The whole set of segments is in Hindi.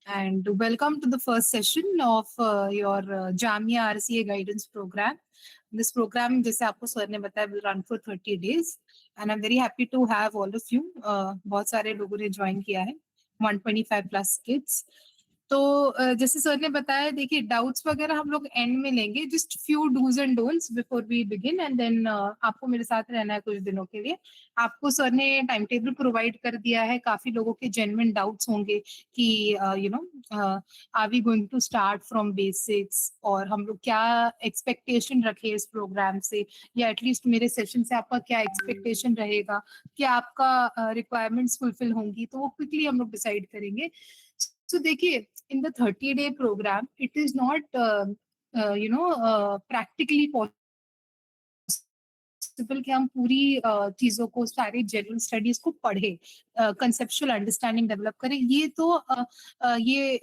and welcome to the first session of your Jamia RCA guidance program. This program, जैसे आपको सर ने बताया, will run for 30 days and I'm very happy to have all of you. बहुत सारे लोगों ने ज्वाइन किया है, 125 plus kids. तो जैसे सर ने बताया, देखिए डाउट्स वगैरह हम लोग एंड में लेंगे, just few dos and don'ts before we begin and then आपको मेरे साथ रहना है कुछ दिनों के लिए. आपको सर ने टाइम टेबल प्रोवाइड कर दिया है, काफी लोगों के जेन्युइन डाउट्स होंगे कि are we going to start from basics और हम लोग क्या एक्सपेक्टेशन रखे इस प्रोग्राम से, या एटलीस्ट मेरे सेशन से आपका क्या एक्सपेक्टेशन रहेगा, क्या आपका रिक्वायरमेंट्स फुलफिल होंगी, तो वो क्विकली हम लोग डिसाइड करेंगे. So देखिए, in the 30-day program, it is not, practically possible कि हम पूरी चीजों को, सारे जनरल स्टडीज को पढ़े, कंसेप्चुअल अंडरस्टैंडिंग डेवलप करें. ये तो ये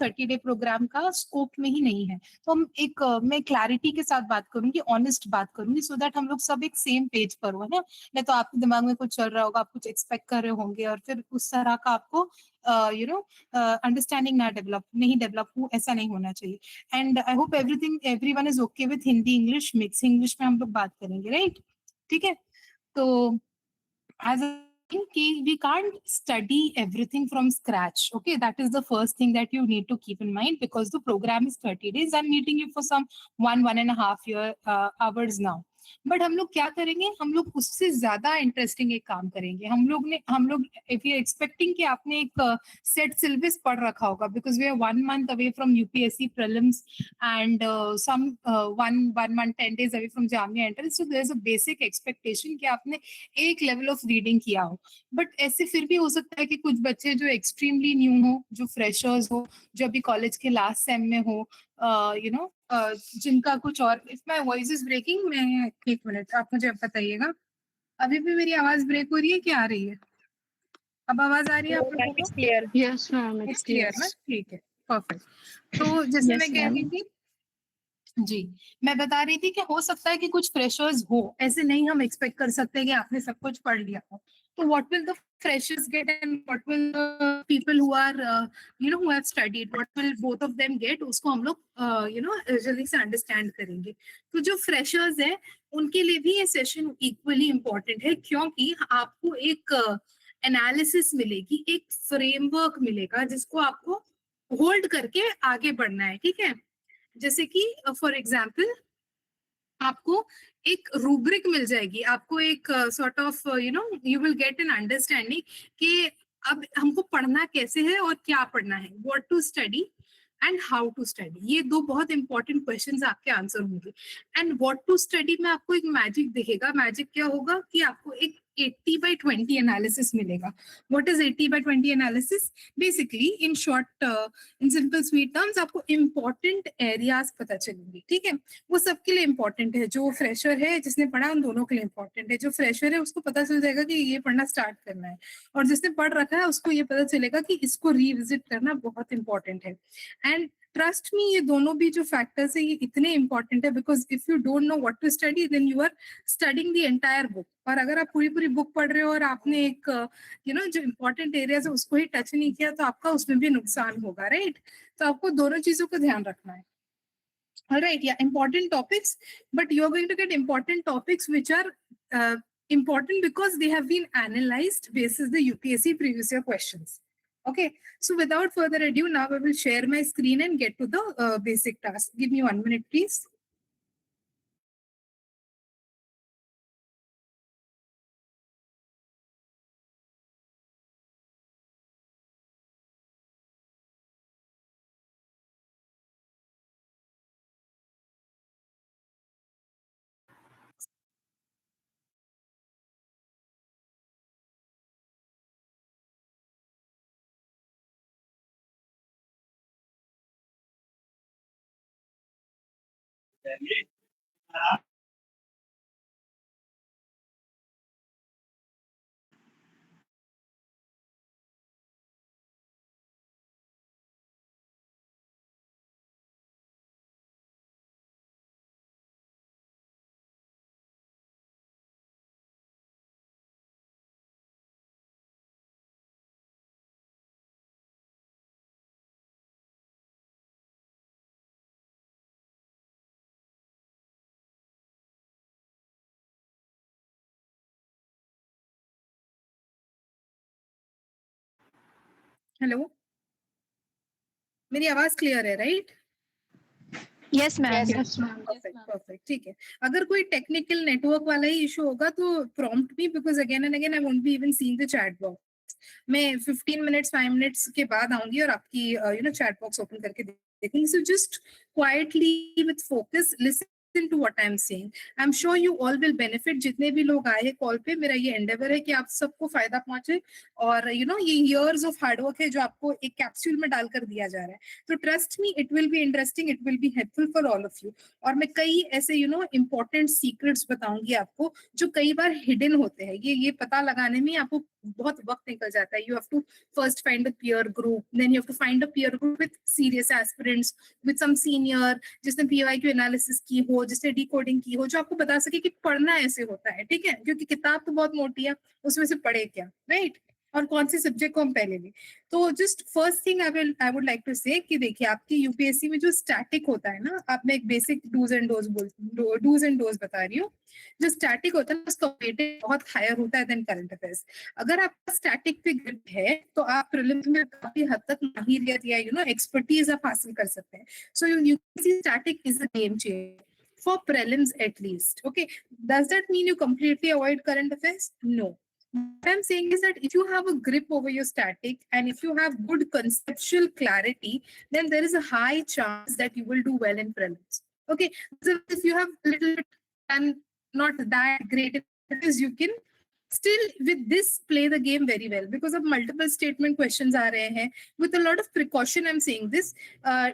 30-डे प्रोग्राम का स्कोप में ही नहीं है. तो हम एक मैं क्लैरिटी के साथ बात करूंगी, ऑनेस्ट बात करूंगी, सो दैट हम लोग सब एक सेम पेज पर हो, है ना. नहीं तो आपके दिमाग में कुछ चल रहा होगा, आप कुछ एक्सपेक्ट कर रहे होंगे और फिर उस तरह का आपको अंडरस्टैंडिंग नहीं डेवलप हो, ऐसा नहीं होना चाहिए. And I hope everyone is okay with Hindi English, mix English में हम लोग बात करेंगे, राइट? ठीक है. तो as a we can't study everything from scratch. Okay, that is the first thing that you need to keep in mind, because the program is 30 days. I'm meeting you for some 1.5 hours now. But हम लोग क्या करेंगे, हम लोग उससे ज्यादा इंटरेस्टिंग एक काम करेंगे. हम लोग इफ यू एक्सपेक्टिंग कि आपने एक सेट सिलेबस पढ़ रखा होगा, because we are 1 month away from UPSC prelims and some 1 month 10 days away from Jamia entrance, so there is a basic expectation कि आपने एक लेवल ऑफ रीडिंग किया हो. बट ऐसे फिर भी हो सकता है कि कुछ बच्चे जो एक्सट्रीमली न्यू हो, जो फ्रेशर्स हो, जो अभी कॉलेज के लास्ट सेम में हो, जिनका कुछ और. If my voice is breaking, मैं 1 मिनट आप मुझे बताइएगा. अभी भी मेरी आवाज ब्रेक हो रही है, क्या आ रही है? अब आवाज आ रही है आप लोगों को? It's clear. Yes, ma'am, it's it's clear. Clear ना? ठीक है, परफेक्ट. तो जैसे मैं Yes, कह रही ma'am. थी, जी, मैं बता रही थी कि हो सकता है कि कुछ फ्रेशर्स हो, ऐसे नहीं हम एक्सपेक्ट कर सकते कि आपने सब कुछ पढ़ लिया हो. तो what will the freshers get and what will the people who are who have studied, what will both of them get, उसको हम लोग जल्दी से अंडरस्टैंड करेंगे. तो जो फ्रेशर्स है उनके लिए भी ये सेशन इक्वली इम्पोर्टेंट है, क्योंकि आपको एक एनालिसिस मिलेगी, एक फ्रेमवर्क मिलेगा जिसको आपको होल्ड करके आगे बढ़ना है. ठीक है. जैसे कि फॉर एग्जाम्पल आपको एक रूब्रिक मिल जाएगी, आपको एक sort of you will get an understanding कि अब हमको पढ़ना कैसे है और क्या पढ़ना है, what to study and how to study. ये दो बहुत इंपॉर्टेंट क्वेश्चंस आपके आंसर होंगे. एंड व्हाट टू स्टडी में आपको एक मैजिक दिखेगा. मैजिक क्या होगा कि आपको एक 80/20 एनालिसिस मिलेगा. What is 80/20 analysis? Basically in short, in simple sweet terms, आपको इंपॉर्टेंट एरियाज पता चलेंगे. ठीक है. वो सबके लिए इंपॉर्टेंट है. जो फ्रेशर है, जिसने पढ़ा, उन दोनों के लिए इंपॉर्टेंट है. जो फ्रेशर है उसको पता चल जाएगा कि ये पढ़ना स्टार्ट करना है, और जिसने पढ़ रखा है उसको ये पता चलेगा कि इसको रिविजिट करना बहुत इंपॉर्टेंट है. एंड ट्रस्ट मी, ये दोनों भी जो फैक्टर्स है ये इतने इंपॉर्टेंट है, because if you don't know what to study then you are studying the entire book. और अगर आप पूरी पूरी बुक पढ़ रहे हो और आपने एक जो इंपॉर्टेंट एरियाज है उसको ही टच नहीं किया, तो आपका उसमें भी नुकसान होगा, राइट? तो आपको दोनों चीजों को ध्यान रखना है. All right, yeah, important topics, but you're going to get important topics which are important because they have been analyzed basis the UPSC previous year questions. Okay, so without further ado, now I will share my screen and get to the basic task. Give me 1 minute, please. Hello, मेरी आवाज क्लियर है right? Yes ma'am. Perfect perfect, ठीक है। अगर कोई टेक्निकल नेटवर्क वाला ही इशू होगा तो prompt me, because again and again I won't be even seeing the chat box. मैं 15 मिनट्स 5 मिनट्स के बाद आऊंगी और आपकी चैट बॉक्स ओपन करके देखूंगी। So just quietly with focus listen to what I'm saying. I'm sure you all will benefit. जितने भी लोग आए हैं कॉल पे, मेरा ये एंडेवर है कि आप सबको फायदा पहुंचे। और ये years of hard work है जो आपको एक कैप्सूल में डालकर दिया जा रहा है। तो trust me, it will be interesting, it will be helpful for all of you. और मैं कई ऐसे इंपॉर्टेंट सीक्रेट्स बताऊंगी आपको जो कई बार हिडन होते हैं। ये पता लगाने में आपको बहुत वक्त निकल जाता है। You have to first find a peer group, then you have to find a peer group with serious aspirants, with some senior जिसने पीवाईक्यू एनालिसिस की हो, जिसने डिकोडिंग की हो, जो आपको बता सके कि पढ़ना ऐसे होता है, ठीक है? क्योंकि किताब तो बहुत मोटी है, उसमें से पढ़े क्या, राइट? और कौन से सब्जेक्ट को हम पहले लें। तो just first thing I would like to say कि देखिए, आपकी यूपीएससी में जो स्टैटिक होता है ना, आप मैं एक बेसिक डूज एंड डोज बता रही हूँ। जो स्टैटिक होता है उसका वेटेज बहुत हायर होता है देन करंट अफेयर्स। अगर आपका स्टैटिक पे ग्रिप है तो आप प्रीलिम्स में काफी हद तक माहिरियत या एक्सपर्टीज आप हासिल कर सकते हैं। So UPSC static is a game changer for prelims at least. Okay, does that mean you completely avoid current affairs? No. What I'm saying is that if you have a grip over your static and if you have good conceptual clarity, then there is a high chance that you will do well in prelims. Okay, so if you have a little bit and not that great, because you can still with this play the game very well, because of multiple statement questions are rahe hain with a lot of precaution. I'm saying this,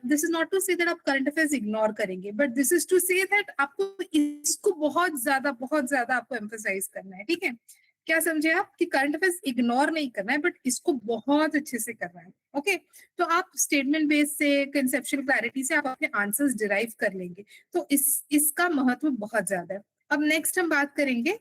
this is not to say that आप current affairs ignore करेंगे, but this is to say that आपको इसको बहुत ज्यादा आपको emphasize करना है, ठीक है? क्या समझे आप कि करंट अफेयर्स इग्नोर नहीं करना है, बट इसको बहुत अच्छे से करना है। ओके, तो आप स्टेटमेंट बेस से, कंसेप्चुअल क्लैरिटी से आप अपने आंसर्स डिराइव कर लेंगे। तो इसका महत्व बहुत ज्यादा है। अब नेक्स्ट हम बात करेंगे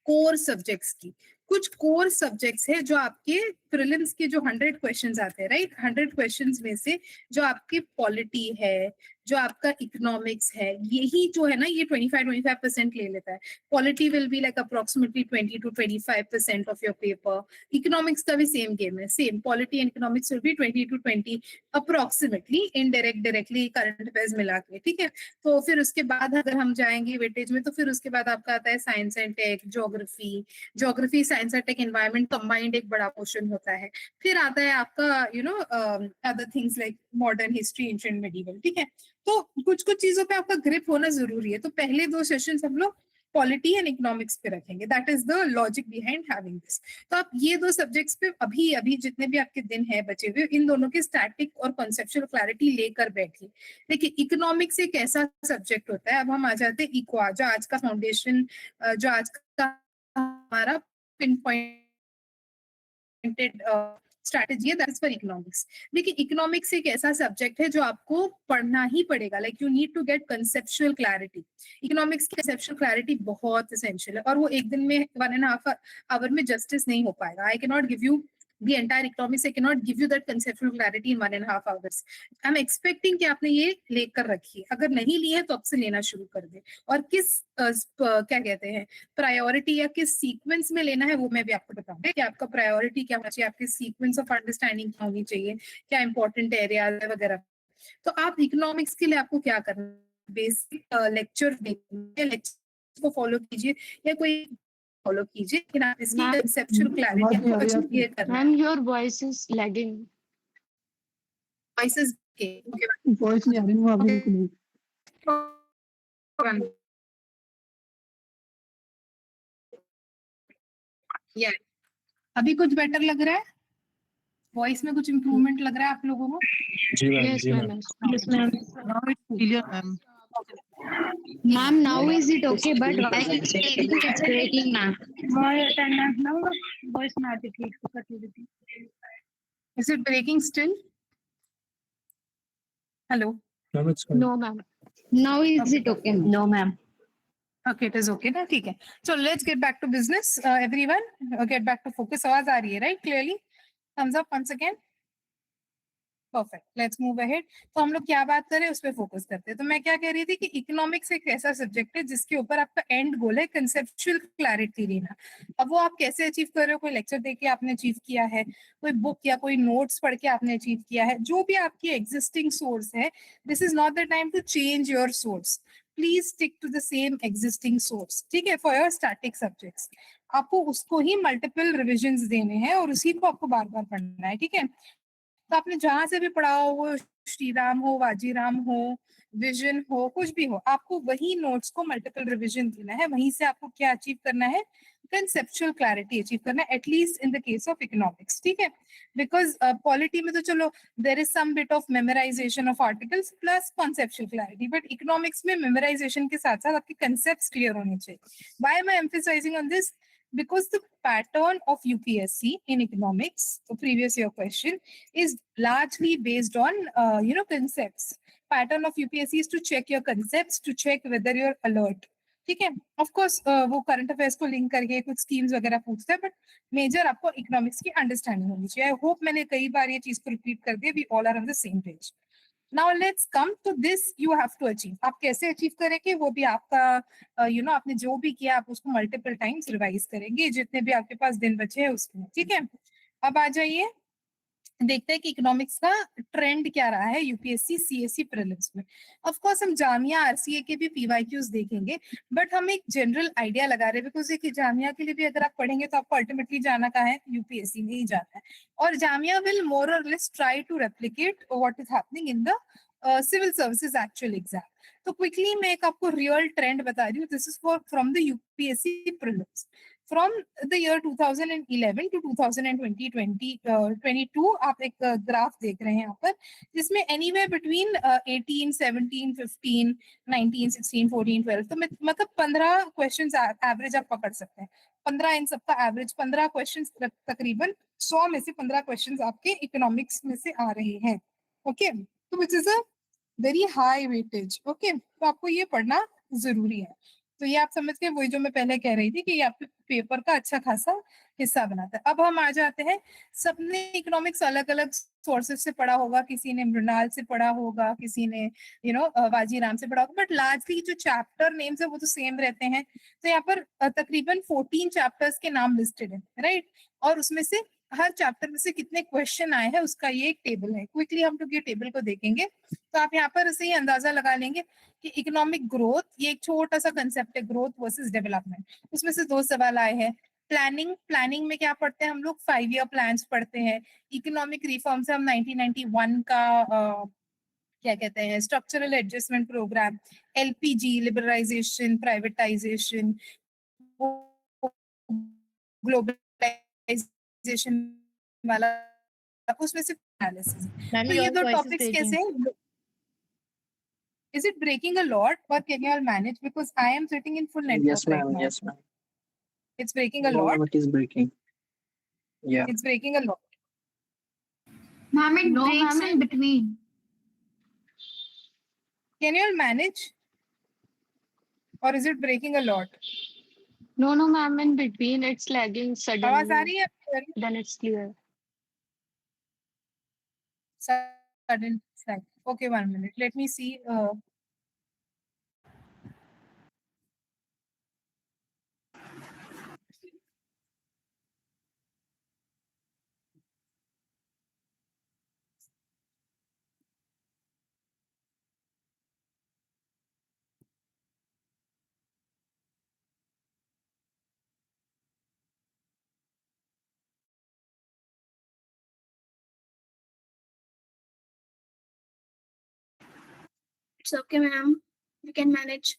कोर सब्जेक्ट्स की। कुछ कोर सब्जेक्ट्स है जो आपके प्रीलिम्स के जो 100 क्वेश्चंस आते हैं, राइट? 100 क्वेश्चंस में से जो आपकी पॉलिटी है, जो आपका इकोनॉमिक्स है, यही जो है ना, ये 25% ले लेता है। Polity will be like approximately 20 to 25% of your paper. Economics का भी सेम गेम है, same polity and economics will be 20 to 20 approximately, indirect directly current affairs मिला के, ठीक है? तो फिर उसके बाद अगर हम जाएंगे वेटेज में, तो फिर उसके बाद आपका आता है science and tech, geography science and tech environment combined एक बड़ा पोर्शन होता है। फिर आता है आपका other things like modern history, ancient medieval, ठीक है? तो कुछ कुछ चीजों पे आपका ग्रिप होना जरूरी है। तो पहले 2 सेशंस हम लोग पॉलिटी एंड इकोनॉमिक्स पे रखेंगे। That is the logic behind having this. तो आप ये 2 सब्जेक्ट्स पे अभी जितने भी आपके दिन है बचे हुए, इन दोनों के स्टैटिक और कॉन्सेप्चुअल क्लैरिटी लेकर बैठिए। देखिए, इकोनॉमिक्स एक ऐसा सब्जेक्ट होता है। अब हम आ जाते हैं इक्वा, जो आज का फाउंडेशन, जो आज का हमारा पिन पॉइंटेड स्ट्रैटेजी है, दैट इज फॉर इकोनॉमिक्स। देखिए, इकोनॉमिक्स एक ऐसा सब्जेक्ट है जो आपको पढ़ना ही पड़ेगा। Like you need to get conceptual clarity. Economics की कंसेप्चुअल क्लैरिटी बहुत एसेंशियल है, और वो एक दिन में 1.5 आवर में जस्टिस नहीं हो पाएगा। आई can not give you the entire economics. I cannot give you that conceptual clarity in 1.5 hours. I'm expecting कि आपने ये लेकर रखी है। अगर नहीं ली है तो अब से लेना शुरू कर दे। और किस क्या कहते हैं, प्रायोरिटी या किस सीक्वेंस में लेना है, वो मैं भी आपको बताऊंगी कि आपका प्रायोरिटी क्या होना चाहिए, आपकी सीक्वेंस ऑफ अंडरस्टैंडिंग क्या होनी चाहिए, क्या इंपॉर्टेंट एरियाज है वगैरह। तो आप इकोनॉमिक्स के लिए आपको क्या करना है, बेसिक लेक्चर देखिए, लेक्चर को फॉलो कीजिए या कोई फॉलो कीजिए, लेकिन आप इसकी कंसेप्चुअल क्लैरिटी को अच्छे से करना है। Ma'am your voice is lagging. Voices के वॉइस नहीं आ रही, वो आप बिल्कुल नहीं। या अभी कुछ बेटर लग रहा है? वॉइस में कुछ इंप्रूवमेंट लग रहा है आप लोगों को? जी मैम, जी ma'am, yes ma'am. Now it's clear ma'am. Ma'am now is it okay, but why it's breaking ma'am? Voice ना आती ठीक से कट देती। Is it breaking still? Hello? No ma'am. Now is it okay? No ma'am. Okay, it is okay ना, ठीक है। So let's get back to business, everyone. Get back to focus. आवाज आ रही है, right? Clearly? Thumbs up once again. Perfect, let's move ahead. तो हम लोग क्या बात कर रहे हैं उस पर फोकस करते हैं। तो मैं क्या कह रही थी कि इकोनॉमिक्स एक ऐसा सब्जेक्ट है जिसके ऊपर आपका एंड गोल है कंसेप्चुअल क्लैरिटी लेना। अब वो आप कैसे अचीव कर रहे हो, कोई लेक्चर देके आपने अचीव किया है, कोई बुक या कोई नोट्स पढ़ के आपने अचीव किया है, जो भी आपकी एग्जिस्टिंग सोर्स है, this is not the time to change your source, please stick to the same existing source, ठीक है, फॉर योर स्टैटिक सब्जेक्ट्स। आपको उसको ही मल्टीपल रिविजन देने हैं और उसी को आपको बार बार पढ़ना है, ठीक है। तो आपने जहां से भी पढ़ा हो, वो श्री राम हो, वाजीराम हो, विजन हो, कुछ भी हो, आपको वही नोट्स को मल्टीपल रिवीजन देना है। वहीं से आपको क्या अचीव करना है, कंसेप्चुअल क्लैरिटी अचीव करना है, at least in the case of economics, ठीक है। बिकॉज पॉलिटी में तो चलो there is some bit of memorisation of articles plus conceptual clarity, but economics में मेमोराइजेशन के साथ साथ आपके कंसेप्ट क्लियर होने चाहिए। Why am I emphasising on this? Because the pattern of UPSC in economics, the previous year question, is largely based on concepts. Pattern of UPSC is to check your concepts, to check whether you're alert. ठीक है, ऑफ कोर्स वो करंट अफेयर्स को लिंक करके कुछ स्कीम्स वगैरह पूछते हैं, बट मेजर आपको इकोनॉमिक्स की अंडरस्टैंडिंग होनी चाहिए। आई होप मैंने कई बार ये चीज को रिपीट कर दिया, we all are on the same page. Now let's come to this, you have to achieve. आप कैसे अचीव करेंगे वो भी आपका आपने जो भी किया आप उसको मल्टीपल टाइम्स रिवाइज करेंगे, जितने भी आपके पास दिन बचे हैं उसमें, ठीक है। अब आ जाइए, देखते हैं कि इकोनॉमिक्स का ट्रेंड क्या रहा है यूपीएससी सीएससी प्रीलिम्स में। ऑफ कोर्स हम जामिया आरसीए के भी पीवाईक्यूज देखेंगे, बट हम एक जनरल आइडिया लगा रहे हैं, बिकॉज देखिए जामिया के लिए भी अगर आप पढ़ेंगे तो आपको अल्टीमेटली जाना कहाँ है, यूपीएससी में ही जाना है। और जामिया विल मोर और less try to replicate what is happening in the civil services actual exam. तो क्विकली मैं एक आपको रियल ट्रेंड बता रही हूँ, this is for from the UPSC prelims from the year 2011 to 2022 आप एक ग्राफ देख रहे हैं यहाँ पर, जिसमें एनीवेयर बिटवीन 18, 17, 15, 19, 16, 14, 12, तो मतलब 15 क्वेश्चंस एवरेज आप पकड़ सकते हैं। 15 इन सबका एवरेज 15 क्वेश्चंस, तकरीबन 100 में से 15 क्वेश्चंस आपके इकोनॉमिक्स में से आ रहे हैं, ओके। तो which is a very high weightage, okay. तो आपको ये पढ़ना जरूरी है। तो ये आप समझ के, वही जो मैं पहले कह रही थी कि ये आपके पेपर का अच्छा खासा हिस्सा बनाता है। अब हम आ जाते हैं, सबने इकोनॉमिक्स अलग अलग सोर्सेस से पढ़ा होगा, किसी ने मृणाल से पढ़ा होगा, किसी ने वाजीराम से पढ़ा होगा, बट लार्जली जो चैप्टर नेम्स है वो तो सेम रहते हैं। तो यहाँ पर तकरीबन 14 चैप्टर्स के नाम लिस्टेड है, राइट। और उसमें से हर चैप्टर में से कितने क्वेश्चन आए हैं उसका ये एक टेबल है। क्विकली हम लोग ये टेबल को देखेंगे, तो आप यहाँ पर ऐसे ही अंदाजा लगा लेंगे कि इकोनॉमिक ग्रोथ, ये एक छोटा सा कंसेप्ट है, ग्रोथ वर्सेस डेवलपमेंट। उसमें से 2 सवाल आए हैं। प्लानिंग में क्या पढ़ते हैं हम लोग, 5 ईयर प्लान्स पढ़ते हैं। इकोनॉमिक रिफॉर्म से हम 1991 का क्या कहते हैं, structural adjustment programme, LPG, liberalisation, privatisation, globalisation वाला, उसमें से एनालिसिस। मैम तो ये योर 2 वॉइस इज टॉपिक्स कैसे ब्रेकिंग। हैं? Is it breaking a lot or can you all manage? Because I am sitting in full network Yes, right ma'am. now. Yes, ma'am. It's breaking a No, lot. ma'am, it is breaking. Yeah. It's breaking a lot. Ma'am, it No, breaks ma'am. in between. Can you all manage? Or is it breaking a lot? No, no, ma'am, in between it's lagging आवाज आ suddenly. रही है? Then it's clear. Sudden slack. Okay, 1 minute. Let me see. It's okay, ma'am. We can manage.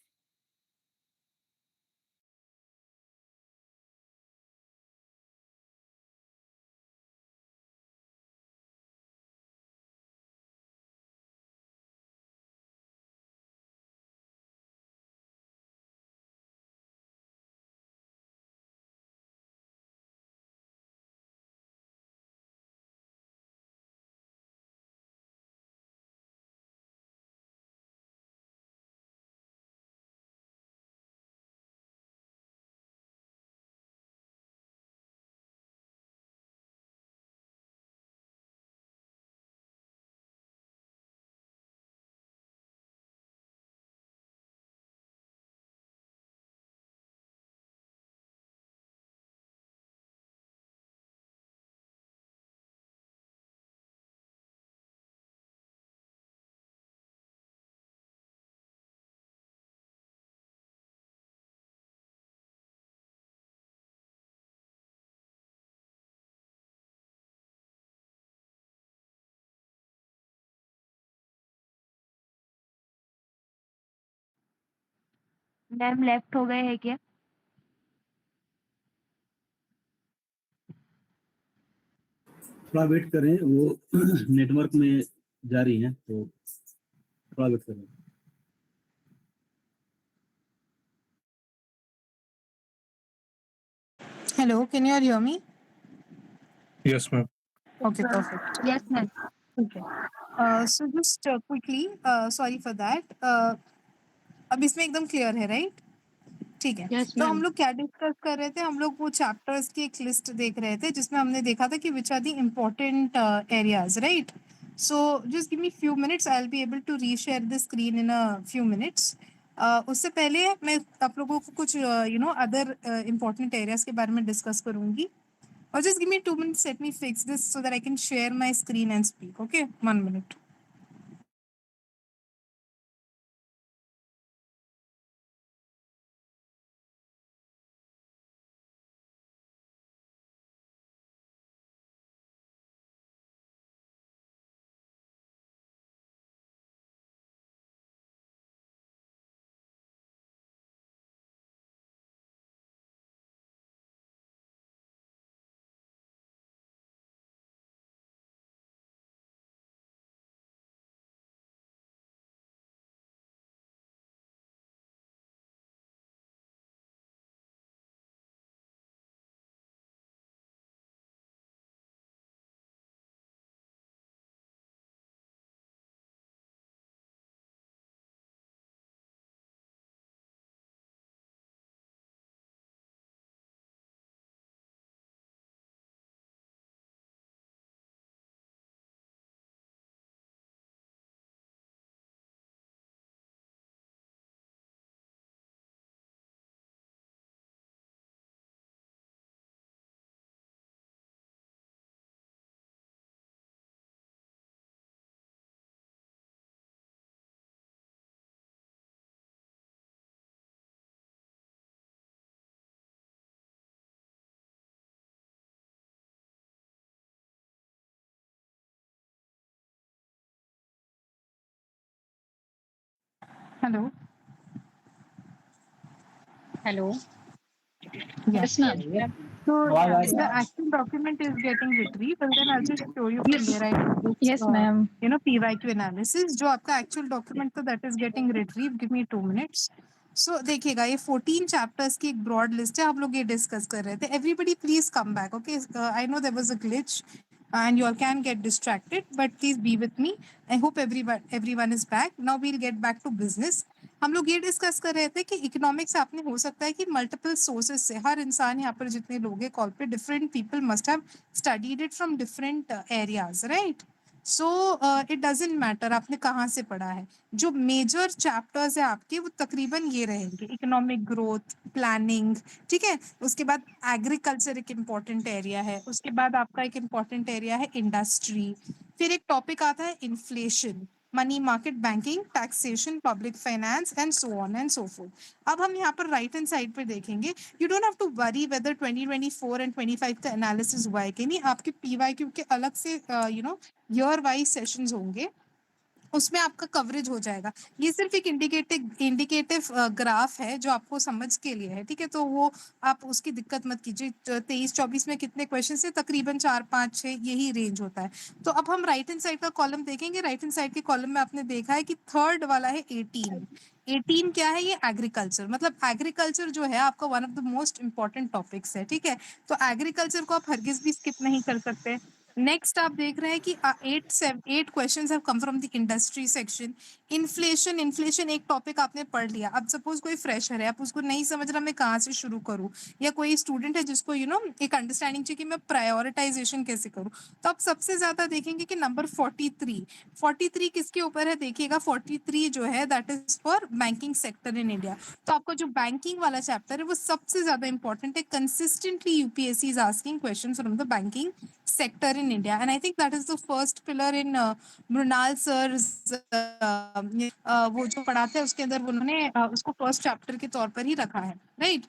Ma'am left हो गए हैं क्या? थोड़ा वेट करें, वो नेटवर्क में जा रही हैं तो थोड़ा वेट करें. Hello, can you all hear me? Yes, ma'am. Okay, perfect. Yes, ma'am. Okay. So just quickly, sorry for that. अब इसमें एकदम क्लियर है, राइट? ठीक है. Yes, तो हम ma'am. लोग क्या डिस्कस कर रहे थे? हम लोग वो चैप्टर्स की एक लिस्ट देख रहे थे जिसमें हमने देखा था कि which are the important areas, right? So just give me few minutes, I will be able to reshare the screen in a few minutes. उससे पहले मैं आप लोगों को कुछ अदर इम्पोर्टेंट एरियाज के बारे में डिस्कस करूंगी. Or just give me 2 minutes, let me fix this so that I can share my screen and speak. Okay, 1 minute. Hello. Hello. Yeah. Yes, ma'am. So the actual document is getting retrieved, and then I'll just show you from where I did this, Yes, ma'am. PYQ analysis. जो आपका actual document था, that is getting retrieved. Give me 2 minutes. So देखिएगा, ये 14 chapters की एक broad list है. आप लोग ये discuss कर रहे थे. Everybody please come back. Okay, I know there was a glitch, and you all can get distracted, but please be with me. I hope everyone is back. Now we'll get back to business. हम लोग ये डिस्कस कर रहे थे कि इकोनॉमिक्स आपने हो सकता है कि मल्टीपल सोर्सेज से, हर इंसान यहाँ पर जितने लोग हैं कॉल पे, different people must have studied it from different areas, right? So it doesn't matter आपने कहाँ से पढ़ा है. जो मेजर चैप्टर्स है आपके वो तकरीबन ये रहेंगे: इकोनॉमिक ग्रोथ, प्लानिंग, ठीक है. उसके बाद एग्रीकल्चर एक इम्पॉर्टेंट एरिया है. उसके बाद आपका एक इम्पॉर्टेंट एरिया है इंडस्ट्री. फिर एक टॉपिक आता है inflation, money market, banking, taxation, public finance and so on and so forth. अब हम यहाँ पर राइट हैंड साइड पर देखेंगे. You don't have to worry whether 2024 and 25 का एनालिसिस हुआ है कि नहीं. आपके पीवाईक्यू के अलग से ईयर वाइज सेशंस होंगे, उसमें आपका कवरेज हो जाएगा. ये सिर्फ एक इंडिकेटिव ग्राफ है जो आपको समझ के लिए है, ठीक है. तो वो आप उसकी दिक्कत मत कीजिए. 23-24 में कितने क्वेश्चन है? तकरीबन 4-5-6 यही रेंज होता है. तो अब हम राइट हैंड साइड का कॉलम देखेंगे. राइट हैंड साइड के कॉलम में आपने देखा है कि थर्ड वाला है 18 क्या है? ये एग्रीकल्चर. मतलब एग्रीकल्चर जो है आपका one of the most important topics है, ठीक है. तो एग्रीकल्चर को आप हरगिज भी स्किप नहीं कर सकते. नेक्स्ट आप देख रहे हैं कि 8 questions have come from the industry section. Inflation एक टॉपिक आपने पढ़ लिया. अब सपोज कोई फ्रेशर है, आप उसको नहीं समझ रहा मैं कहाँ से शुरू करूँ, या कोई स्टूडेंट है जिसको एक अंडरस्टैंडिंग चाहिए कि मैं प्रायोरिटाइजेशन कैसे करूँ, तो आप सबसे ज्यादा देखेंगे कि नंबर 43 किसके ऊपर है? देखिएगा 43 जो है that is for banking sector in India. तो आपका जो बैंकिंग वाला चैप्टर है वो सबसे ज्यादा इंपॉर्टेंट है. Consistently UPSC is asking question from the banking sector in India, and I think that is the first pillar in Mrunal sir's वो जो पढ़ाते हैं उसके अंदर उन्होंने उसको फर्स्ट चैप्टर के तौर पर ही रखा है, राइट?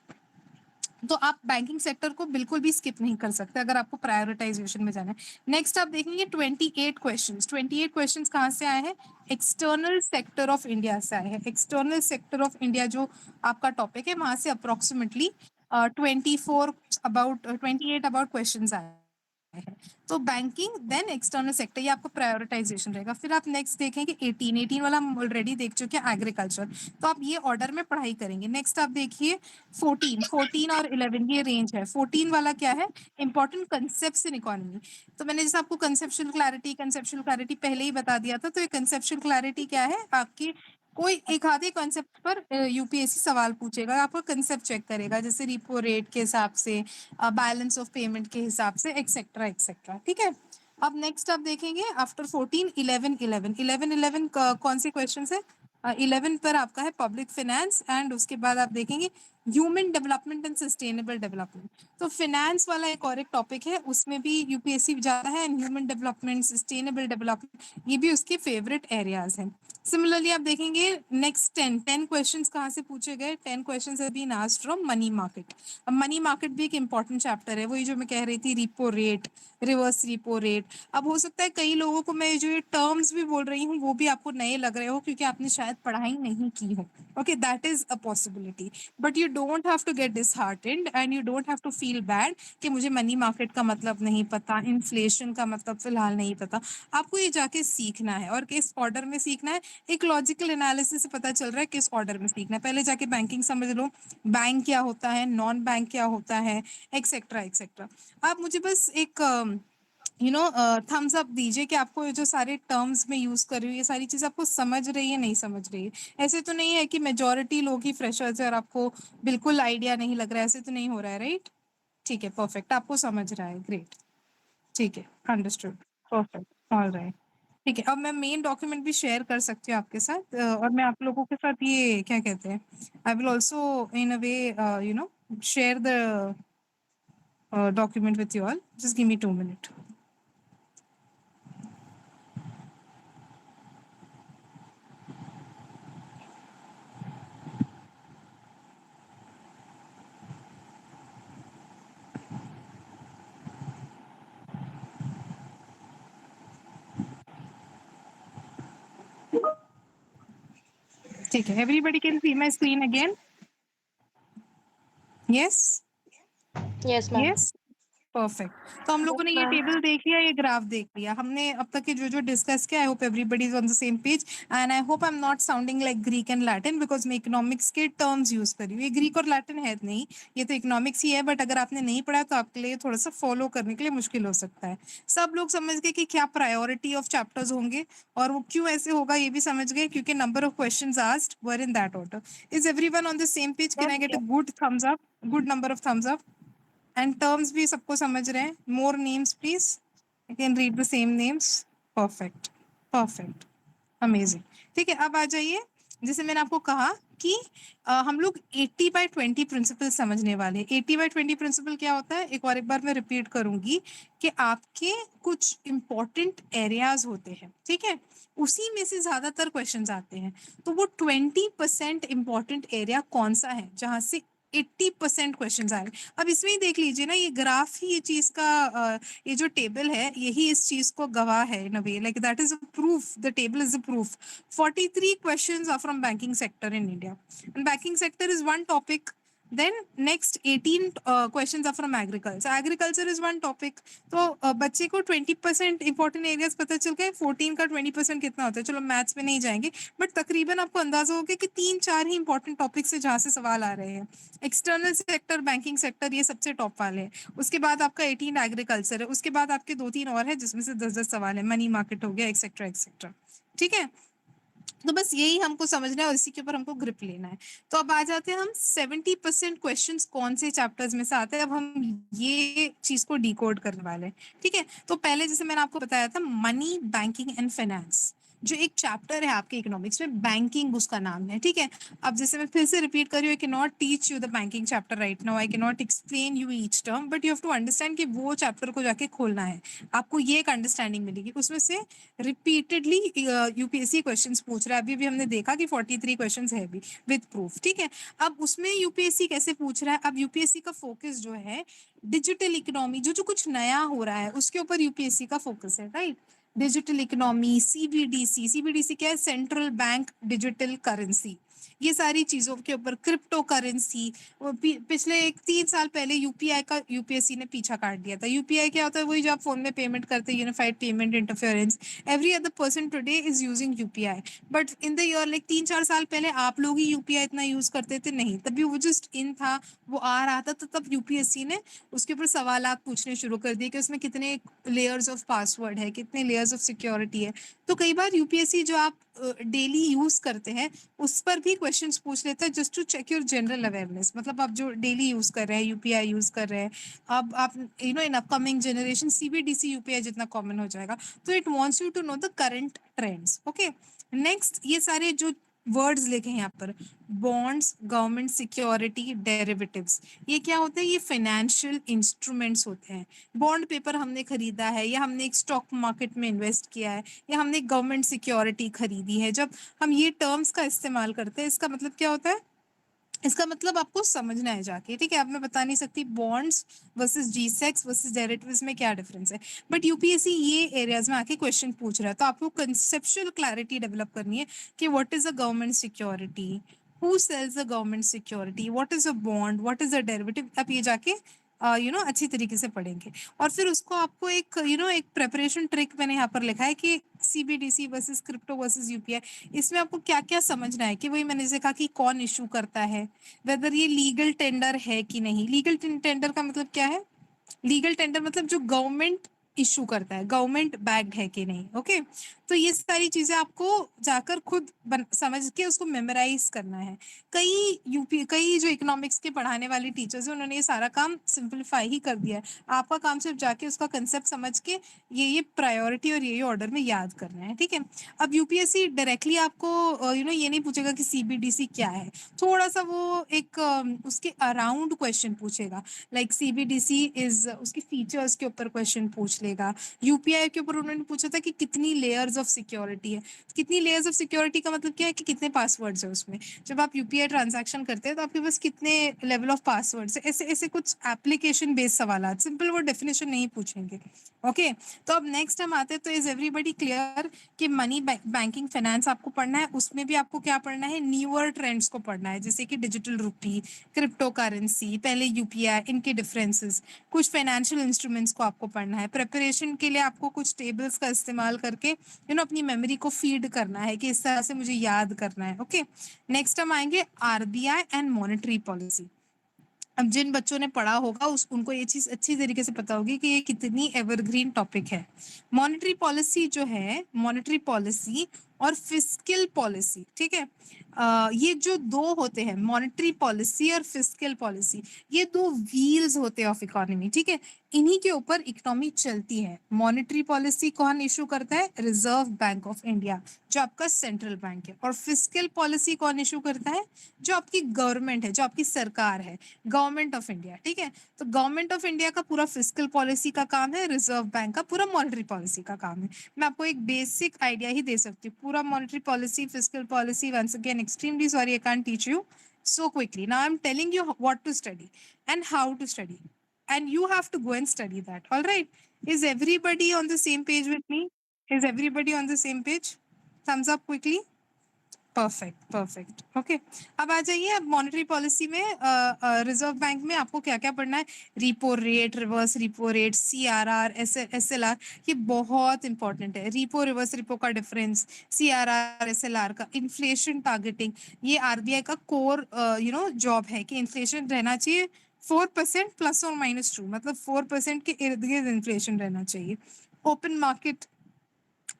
तो आप बैंकिंग सेक्टर को बिल्कुल भी स्किप नहीं कर सकते अगर आपको प्रायोरिटाइजेशन में जाना है। नेक्स्ट आप देखेंगे 28 क्वेश्चंस। 28 क्वेश्चंस कहाँ से आए हैं? एक्सटर्नल सेक्टर ऑफ इंडिया से आए हैं। एक्सटर्नल सेक्टर ऑफ इंडिया जो आपका टॉपिक है वहां से अप्रोक्सीमेटली 28 अबाउट क्वेश्चंस आए हैं। तो बैंकिंग देन एक्सटर्नल सेक्टर, ये आपको प्रायोरिटाइजेशन रहेगा। फिर आप नेक्स्ट देखेंगे 18 वाला हम ऑलरेडी देख चुके हैं, एग्रीकल्चर। तो आप ये ऑर्डर में पढ़ाई करेंगे। नेक्स्ट आप देखिए 14 और 11 ये रेंज है। 14 वाला क्या है? Important concepts in economy. तो मैंने जैसे आपको कंसेप्चुअल क्लैरिटी पहले ही बता दिया था। तो ये कंसेप्चुअल क्लैरिटी क्या है? आपकी कोई एक आधे कॉन्सेप्ट पर यूपीएससी सवाल पूछेगा, आपका कंसेप्ट चेक करेगा, जैसे रिपो रेट के हिसाब से, बैलेंस ऑफ पेमेंट के हिसाब से, एक्सेट्रा एक्सेट्रा। ठीक है। अब नेक्स्ट आप देखेंगे आफ्टर 14 11 कौन से क्वेश्चन है? 11 पर आपका है पब्लिक फाइनेंस, एंड उसके बाद आप देखेंगे human development and sustainable development. तो फाइनेंस वाला एक और एक टॉपिक है, उसमें भी यूपीएससी जाता है, and human development sustainable development ये भी उसके फेवरेट एरियाज हैं। सिमिलरली आप देखेंगे नेक्स्ट 10 क्वेश्चंस कहाँ से पूछे गए? 10 questions have been asked from money market. अब मनी मार्केट भी एक इंपॉर्टेंट चैप्टर है, वही जो मैं कह रही थी, repo rate, reverse repo rate. अब हो सकता है कई लोगों को मैं जो ये टर्म्स भी बोल रही हूँ वो भी आपको नए लग रहे हो, क्योंकि आपने शायद पढ़ाई नहीं की हो। Okay, that is a possibility, but you don't have to get disheartened and you don't have to feel bad कि मुझे मनी मार्केट का मतलब नहीं पता, इन्फ्लेशन का मतलब फिलहाल नहीं पता। आपको ये जाके सीखना है, और किस ऑर्डर में सीखना है, एक लॉजिकल एनालिसिस से पता चल रहा है किस ऑर्डर में सीखना है। पहले जाके बैंकिंग समझ लो, बैंक क्या होता है, नॉन बैंक क्या होता है, एक्सेट्रा एक्सेट्रा। आप मुझे बस एक थम्स अप दीजिए कि आपको ये जो सारे टर्म्स में यूज कर रही हूँ ये सारी चीज आपको समझ रही है, नहीं समझ रही है। ऐसे तो नहीं है कि मेजोरिटी लोग ही फ्रेशर्स है और आपको बिल्कुल आइडिया नहीं लग रहा है, ऐसे तो नहीं हो रहा है, राइट? ठीक है, परफेक्ट, आपको समझ रहा है, ग्रेट। ठीक है, अंडरस्टूड, परफेक्ट, ऑलराइट। ठीक है, अब मैं मेन डॉक्यूमेंट भी शेयर कर सकती हूँ आपके साथ, और मैं आप लोगों के साथ ये क्या कहते हैं, I will also in a way share the document with you all. Just give me 2 minutes. ठीक है, everybody can see my screen again? Yes? Yes, ma'am. Yes? Perfect. तो हम लोगों ने ये टेबल देख लिया, ये ग्राफ देख लिया हमने अब तक के जो डिस्कस किया। I hope everybody is on the same page, and I hope I am not sounding like Greek and Latin, because मैं इकोनॉमिक्स के टर्म्स यूज कर रही हूँ। ये ग्रीक और लैटिन है नहीं, ये तो इकोनॉमिक्स ही है, बट अगर आपने नहीं पढ़ा तो आपके लिए थोड़ा सा फॉलो करने के लिए मुश्किल हो सकता है। सब लोग समझ गए कि क्या प्रायोरिटी ऑफ चैप्टर्स होंगे और वो क्यों ऐसे होगा, ये भी समझ गए, क्योंकि number of questions asked were in that order. Is everyone on the same page? Can I get a good thumbs up, good number of thumbs up? And terms भी सबको समझ रहे हैं? More names please, I can read the same names. Perfect, perfect, amazing. ठीक है, अब आ जाइए, जैसे मैंने आपको कहा कि हम लोग 80/20 प्रिंसिपल समझने वाले हैं। 80/20 प्रिंसिपल क्या होता है, एक बार मैं रिपीट करूंगी कि आपके कुछ इंपॉर्टेंट एरियाज होते हैं, ठीक है, उसी में से ज्यादातर क्वेश्चंस आते हैं। तो वो 20% इंपॉर्टेंट एरिया कौन सा है जहां से 80% क्वेश्चन आए? अब इसमें ही देख लीजिए ना, ये ग्राफ ही ये चीज का ये जो टेबल है यही इस चीज को गवाह है in a way, like that is a proof, the table is a proof. 43 questions are from banking sector in India, and banking sector is one topic. Then next 18 questions are from agriculture. Agriculture is one topic. तो बच्चे को 20% इंपॉर्टेंट एरियाज पता चल गए। 14 का 20% कितना होता है? चलो मैथ्स में नहीं जाएंगे, बट तकरीबन आपको अंदाजा हो गया कि 3-4 ही इंपॉर्टेंट टॉपिक्स है जहां से सवाल आ रहे हैं। एक्सटर्नल सेक्टर, बैंकिंग सेक्टर, ये सबसे टॉप वाले हैं। उसके बाद आपका 18 एग्रीकल्चर है, उसके बाद आपके 2-3 और है जिसमें से 10-10 सवाल है, मनी मार्केट हो गया, एक्सेट्रा एक्सेट्रा। ठीक है, तो बस यही हमको समझना है और इसी के ऊपर हमको ग्रिप लेना है। तो अब आ जाते हैं हम 70% क्वेश्चंस कौन से चैप्टर्स में से आते हैं। अब हम ये चीज को डिकोड करने वाले हैं, ठीक है। तो पहले जैसे मैंने आपको बताया था, मनी, बैंकिंग एंड फाइनेंस। जो एक चैप्टर है आपके इकोनॉमिक्स में, बैंकिंग उसका नाम है, ठीक है। अब जैसे मैं फिर से रिपीट कर रही हूँ, I can not teach you the banking chapter right now, I can not explain you each term, but you have to understand कि वो चैप्टर को जाके खोलना है, आपको ये एक अंडरस्टैंडिंग मिलेगी। उसमें से रिपीटेडली यूपीएससी क्वेश्चंस पूछ रहा है, अभी भी हमने देखा कि 43 क्वेश्चंस है अभी विद प्रूफ, ठीक है। अब उसमें यूपीएससी कैसे पूछ रहा है, अब यूपीएससी का फोकस जो है डिजिटल इकोनॉमी, जो कुछ नया हो रहा है उसके ऊपर यूपीएससी का फोकस है, right. Digital economy, CBDC, CBDC क्या है, सेंट्रल बैंक डिजिटल करेंसी, ये सारी चीजों के ऊपर, क्रिप्टो करेंसी। पिछले 3 साल पहले यूपीआई का यूपीएससी ने पीछा काट दिया था। यूपीआई क्या होता है, वही जो आप फोन में पेमेंट करते हैं, unified payment interference, every other person today is using UPI, but in the year like 3-4 साल पहले आप लोग ही यूपीआई इतना यूज करते थे नहीं, तभी वो जस्ट इन था, वो आ रहा था, तो तब यूपीएससी ने उसके ऊपर सवाल पूछने शुरू कर दिए कि उसमें कितने लेयर्स ऑफ पासवर्ड है, कितने लेयर्स ऑफ सिक्योरिटी है। तो कई बार यूपीएससी जो आप डेली यूज करते हैं उस पर भी क्वेश्चंस पूछ लेता है, just to check your general awareness. मतलब आप जो डेली यूज कर रहे हैं, यूपीआई यूज कर रहे हैं, अब आप in upcoming generation CBDC UPI जितना कॉमन हो जाएगा, तो it wants you to know the current trends, okay. Next, ये सारे जो वर्ड्स लिखे हैं यहाँ पर, बॉन्ड्स, गवर्नमेंट सिक्योरिटी, डेरिवेटिव्स, ये क्या होते हैं, ये फाइनेंशियल इंस्ट्रूमेंट्स होते हैं। बॉन्ड पेपर हमने खरीदा है, या हमने एक स्टॉक मार्केट में इन्वेस्ट किया है, या हमने गवर्नमेंट सिक्योरिटी खरीदी है। जब हम ये टर्म्स का इस्तेमाल करते हैं, इसका मतलब क्या होता है, इसका मतलब आपको समझना है जाके, ठीक है। अब मैं बता नहीं सकती बॉन्ड्स वर्सेस जीसेक्स वर्सेस डेरिवेटिव्स में क्या डिफरेंस है, बट यूपीएससी ये एरियाज में आके क्वेश्चन पूछ रहा है, तो आपको कंसेप्चुअल क्लैरिटी डेवलप करनी है कि what is a government security, who sells a government security, what is a bond, what is a derivative, आप ये जाके अच्छी तरीके से पढ़ेंगे। और फिर उसको आपको एक एक प्रेपरेशन ट्रिक मैंने यहाँ पर लिखा है कि CBDC versus crypto versus UPI, इसमें आपको क्या क्या समझना है, कि वही मैंने जैसे कहा कि कौन इशू करता है, वेदर ये लीगल टेंडर है कि नहीं। लीगल टेंडर का मतलब क्या है, लीगल टेंडर मतलब जो गवर्नमेंट इशू करता है, गवर्नमेंट बैक्ड है कि नहीं, ओके। तो ये सारी चीजें आपको जाकर खुद समझ के उसको मेमोराइज करना है। कई जो इकोनॉमिक्स के पढ़ाने वाले टीचर्स हैं, उन्होंने ये सारा काम सिंपलीफाई ही कर दिया है। आपका काम सिर्फ जाके उसका कंसेप्ट समझ के ये प्रायोरिटी और ये ऑर्डर में याद करना है, ठीक है। अब यूपीएससी डायरेक्टली आपको ये नहीं पूछेगा कि सीबीडीसी क्या है, थोड़ा सा वो एक उसके अराउंड क्वेश्चन पूछेगा, लाइक सीबीडीसी इज, उसके फीचर्स के ऊपर क्वेश्चन पूछ लेगा। यूपीआई के ऊपर उन्होंने पूछा था कि कितनी लेयर्स ऑफ सिक्योरिटी है। कितनी लेयर्स ऑफ सिक्योरिटी का मतलब क्या है, कि कितने पासवर्ड्स है उसमें। जब आप यूपीआई ट्रांजैक्शन करते हैं तो आपके पास कितने लेवल ऑफ पासवर्ड्स है, ऐसे ऐसे कुछ एप्लीकेशन बेस्ड सवाल, सिंपल वो डेफिनेशन नहीं पूछेंगे, ओके। तो अब नेक्स्ट हम आते हैं, तो इज एवरीबडी क्लियर कि मनी बैंकिंग फाइनेंस आपको पढ़ना है, उसमें भी आपको क्या पढ़ना है, न्यूअर ट्रेंड्स को पढ़ना है, जैसे कि डिजिटल रुपी, क्रिप्टो करेंसी, पहले यूपीआई, इनके डिफरेंसेस, कुछ फाइनेंशियल इंस्ट्रूमेंट्स को आपको पढ़ना है। प्रिपरेशन के लिए आपको कुछ टेबल्स का इस्तेमाल करके अपनी मेमोरी को फीड करना है कि इस तरह से मुझे याद करना है, ओके। नेक्स्ट हम आएंगे आरबीआई एंड मॉनेटरी पॉलिसी। अब जिन बच्चों ने पढ़ा होगा उनको ये चीज अच्छी तरीके से पता होगी कि ये कितनी एवरग्रीन टॉपिक है। मॉनेटरी पॉलिसी जो है, मॉनेटरी पॉलिसी और फिस्कल पॉलिसी, ठीक है। ये जो दो होते हैं, मॉनेटरी पॉलिसी और फिस्कल पॉलिसी, ये दो व्हील्स होते हैं ऑफ इकोनॉमी, ठीक है। इन्हीं के ऊपर इकोनॉमी चलती है। मॉनेटरी पॉलिसी कौन इशू करता है, रिजर्व बैंक ऑफ इंडिया, जो आपका सेंट्रल बैंक है। और फिस्कल पॉलिसी कौन इशू करता है, जो आपकी गवर्नमेंट है, जो आपकी सरकार है, गवर्नमेंट ऑफ इंडिया, ठीक है। तो गवर्नमेंट ऑफ इंडिया का पूरा फिस्कल पॉलिसी का काम है, रिजर्व बैंक का पूरा मॉनेटरी पॉलिसी का काम है। मैं आपको एक बेसिक आइडिया ही दे सकती हूँ, पूरा monetary policy, fiscal policy, once again extremely sorry I can't teach you so quickly. Now I'm telling you what to study and how to study, and you have to go and study that. All right, is everybody on the same page with me? Is everybody on the same page? Thumbs up quickly. Perfect okay. अब आ जाइए, अब मॉनेटरी पॉलिसी में रिजर्व बैंक में आपको क्या क्या पढ़ना है, repo rate, reverse repo rate, CRR, SLR, ये बहुत इंपॉर्टेंट है। रिपो रिवर्स रिपो का डिफरेंस, सीआरआर एसएलआर का, इन्फ्लेशन टारगेटिंग, ये आरबीआई का कोर जॉब है कि इन्फ्लेशन रहना चाहिए 4% प्लस और माइनस 2, मतलब 4% के इर्द गिर्द इन्फ्लेशन रहना चाहिए। ओपन मार्केट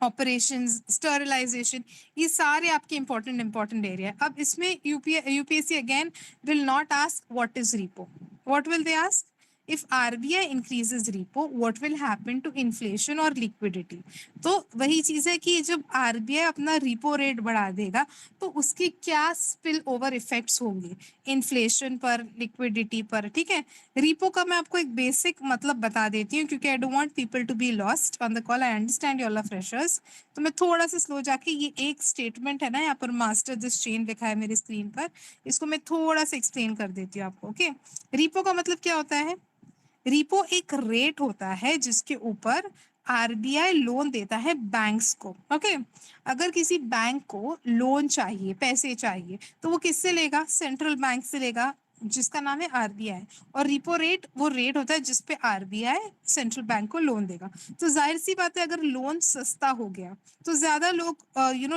ऑपरेशंस, स्टरलाइजेशन, ये सारे आपके इंपॉर्टेंट एरिया। अब इसमें UPSC again will not ask what is repo, what will they ask, if RBI increases repo, what will happen to inflation or liquidity? तो वही चीज है कि जब RBI अपना repo rate बढ़ा देगा तो उसके क्या स्पिल ओवर इफेक्ट्स होंगे इन्फ्लेशन पर, लिक्विडिटी पर, ठीक है। repo का मैं आपको एक बेसिक मतलब बता देती हूँ क्योंकि I don't want people to be lost on the call. I understand you all are freshers, तो मैं थोड़ा सा स्लो जाके, ये एक स्टेटमेंट है ना, यहाँ पर मास्टर दिस चेन लिखा है मेरी स्क्रीन पर, इसको मैं थोड़ा सा एक्सप्लेन कर देती हूँ आपको। ओके, repo का मतलब क्या होता है? रिपो एक रेट होता है जिसके ऊपर आरबीआई लोन देता है बैंक्स को। ओके, अगर किसी बैंक को लोन चाहिए, पैसे चाहिए, तो वो किससे लेगा? सेंट्रल बैंक से लेगा जिसका नाम है आरबीआई। और रिपो रेट वो रेट होता है जिसपे आरबीआई सेंट्रल बैंक को लोन देगा। तो जाहिर सी बात है, अगर लोन सस्ता हो गया तो ज्यादा लोग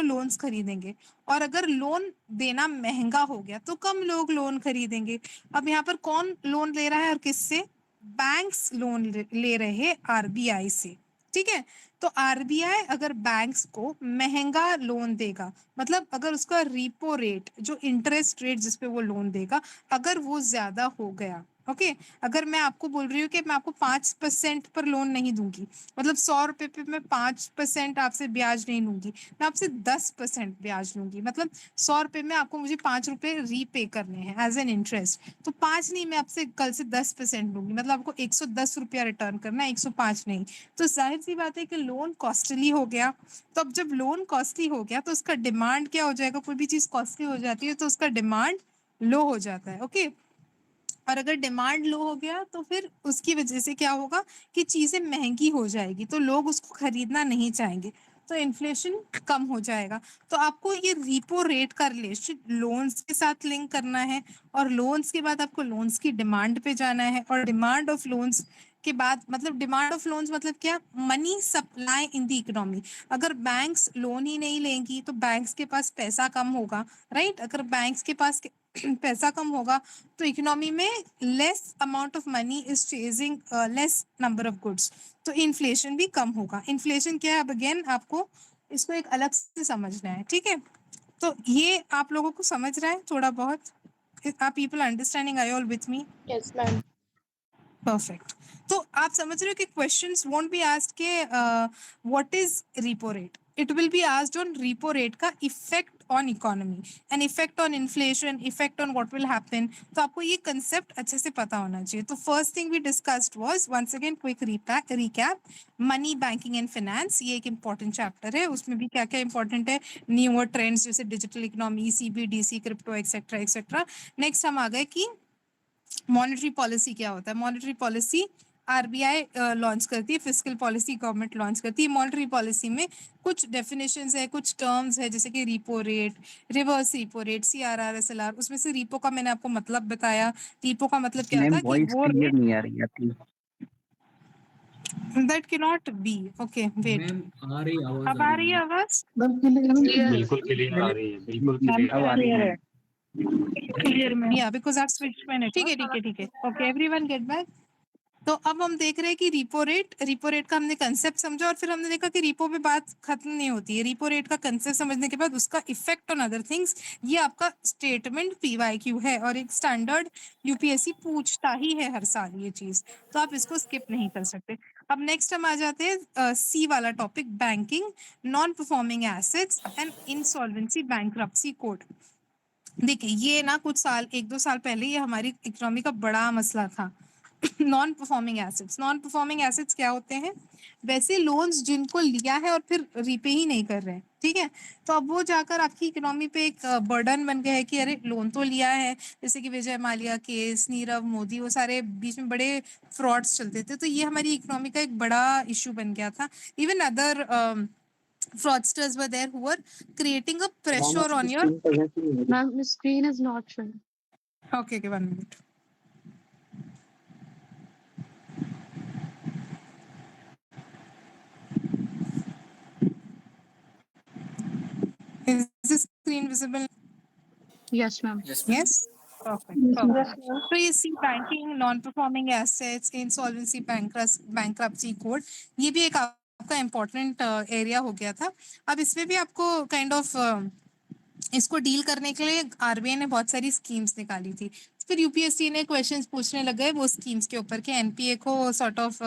लोन्स खरीदेंगे, और अगर लोन देना महंगा हो गया तो कम लोग लोन खरीदेंगे। अब यहाँ पर कौन लोन ले रहा है और किससे? बैंक्स लोन ले रहे हैं आरबीआई से, ठीक है। तो आरबीआई अगर बैंक्स को महंगा लोन देगा, मतलब अगर उसका रिपो रेट, जो इंटरेस्ट रेट जिसपे वो लोन देगा, अगर वो ज्यादा हो गया, ओके, अगर मैं आपको बोल रही हूँ कि मैं आपको 5% पर लोन नहीं दूंगी, मतलब 100 रुपए पे मैं 5% आपसे ब्याज नहीं लूंगी, मैं आपसे 10% ब्याज लूंगी, मतलब 100 रुपए में आपको मुझे 5 रुपए रीपे करने हैं एज एन इंटरेस्ट। तो 5 नहीं, मैं आपसे कल से 10% लूंगी, मतलब आपको 110 रुपया रिटर्न करना है, 105 नहीं। तो जाहिर सी बात है कि लोन कॉस्टली हो गया। तो अब जब लोन कॉस्टली हो गया तो उसका डिमांड क्या हो जाएगा? कोई भी चीज कॉस्टली हो जाती है तो उसका डिमांड लो हो जाता है। ओके, और अगर डिमांड लो हो गया तो फिर उसकी वजह से क्या होगा कि चीजें महंगी हो जाएगी, तो लोग उसको खरीदना नहीं चाहेंगे, तो इन्फ्लेशन कम हो जाएगा। तो आपको ये रिपो रेट का रिलेशन लोन्स के साथ लिंक करना है, और लोन्स के बाद आपको लोन्स की डिमांड पे जाना है, और डिमांड ऑफ लोन्स के बाद, मतलब डिमांड ऑफ लोन्स मतलब क्या? Money supply in the economy. अगर बैंक्स लोन ही नहीं लेंगी तो बैंक्स के पास पैसा कम होगा, राइट। अगर बैंक्स के पास पैसा कम होगा तो इकोनॉमी में less amount of money is chasing less number of goods, तो इन्फ्लेशन भी कम होगा। इन्फ्लेशन क्या है? अब अगेन आपको इसको एक अलग से समझना है, ठीक है। तो ये आप लोगों को समझ रहा है थोड़ा बहुत? Are people understanding? I all with me? Yes, ma'am. Perfect. तो आप समझ रहे हो कि क्वेश्चंस वोंट बी आस्क्ड के what is repo rate, it will be asked on repo rate का effect on economy and effect on inflation, effect on what will happen. तो आपको ये कंसेप्ट अच्छे से पता होना चाहिए। तो first thing we discussed was, once again quick recap, money, banking and finance. ये एक इंपॉर्टेंट चैप्टर है, उसमें भी क्या क्या इंपॉर्टेंट है, न्यूअर ट्रेंड्स जैसे digital economy, CBDC, crypto, etcetera etcetera. Next हम आ गए कि मॉनेटरी पॉलिसी क्या होता है। मॉनेटरी पॉलिसी आरबीआई लॉन्च करती है, फिस्कल पॉलिसी गवर्नमेंट लॉन्च करती है। मॉनेटरी पॉलिसी में कुछ डेफिनेशंस है, कुछ टर्म्स है, जैसे कि repo rate, reverse repo rate, CRR, SLR. उसमें से रिपो का मैंने आपको मतलब बताया। रिपो का मतलब क्या मैम था कि वॉइस वो क्लियर नहीं आ रही आपकी। That can not be. Okay wait, ma'am आ रही आवाज, अब आ रही है आवाज? बिल्कुल क्लियर आ रही है, बिल्कुल क्लियर अब आ रही है। क्लियर में, या बिकॉज आप स्विच मैंने, ठीक है ठीक है ठीक है। Okay everyone get back. तो अब हम देख रहे हैं कि रिपो रेट का हमने कंसेप्ट समझा, और फिर हमने देखा कि रिपो पे बात खत्म नहीं होती है। रिपो रेट का कंसेप्ट समझने के बाद उसका इफेक्ट ऑन अदर थिंग्स, ये आपका स्टेटमेंट पीवाईक्यू है, और एक स्टैंडर्ड यूपीएससी पूछता ही है हर साल ये चीज, तो आप इसको स्किप नहीं कर सकते। अब नेक्स्ट हम आ जाते हैं सी वाला topic, banking, non performing assets and insolvency bankruptcy code. देखिए ये ना कुछ साल, 1-2 साल पहले ये हमारी इकोनॉमी का बड़ा मसला था। नॉन परफॉर्मिंग एसेट्स क्या होते हैं? वैसे लोन्स जिनको लिया है और फिर रीपे ही नहीं कर रहे हैं, ठीक है। तो अब वो जाकर आपकी इकोनॉमी पे एक बर्डन बन गया है कि अरे लोन तो लिया है, जैसे कि विजय माल्या केस, नीरव मोदी, वो सारे बीच में बड़े फ्रॉड्स चलते थे, तो ये हमारी इकोनॉमी का एक बड़ा इशू बन गया था। Even other fraudsters were there who were creating a pressure on your... Ma'am, the screen is not showing. Okay, 1 minute. Is the screen visible? Yes, ma'am. Yes. Perfect. So you see banking, non-performing assets, insolvency, bankruptcy code, ये भी एक आपका important area हो गया था। अब इसमें भी आपको kind of इसको डील करने के लिए आरबीआई ने बहुत सारी स्कीम्स निकाली थी। फिर यूपीएससी ने क्वेश्चंस पूछने लगे वो स्कीम्स के ऊपर कि एनपीए को सॉर्ट ऑफ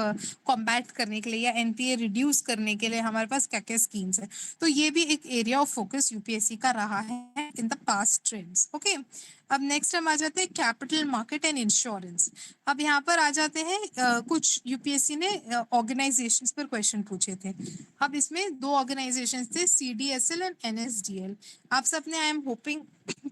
कॉम्बैट करने के लिए या एनपीए रिड्यूस करने के लिए हमारे पास क्या क्या स्कीम्स है। तो ये भी एक एरिया ऑफ फोकस यूपीएससी का रहा है in the past trends. Okay, अब नेक्स्ट हम आ जाते हैं कैपिटल मार्केट एंड इंश्योरेंस। अब यहाँ पर आ जाते हैं कुछ यूपीएससी ने ऑर्गेनाइजेशंस पर क्वेश्चन पूछे थे। अब इसमें दो ऑर्गेनाइजेशंस थे, सीडीएसएल एंड एनएसडीएल। आप सबने आई एम होपिंग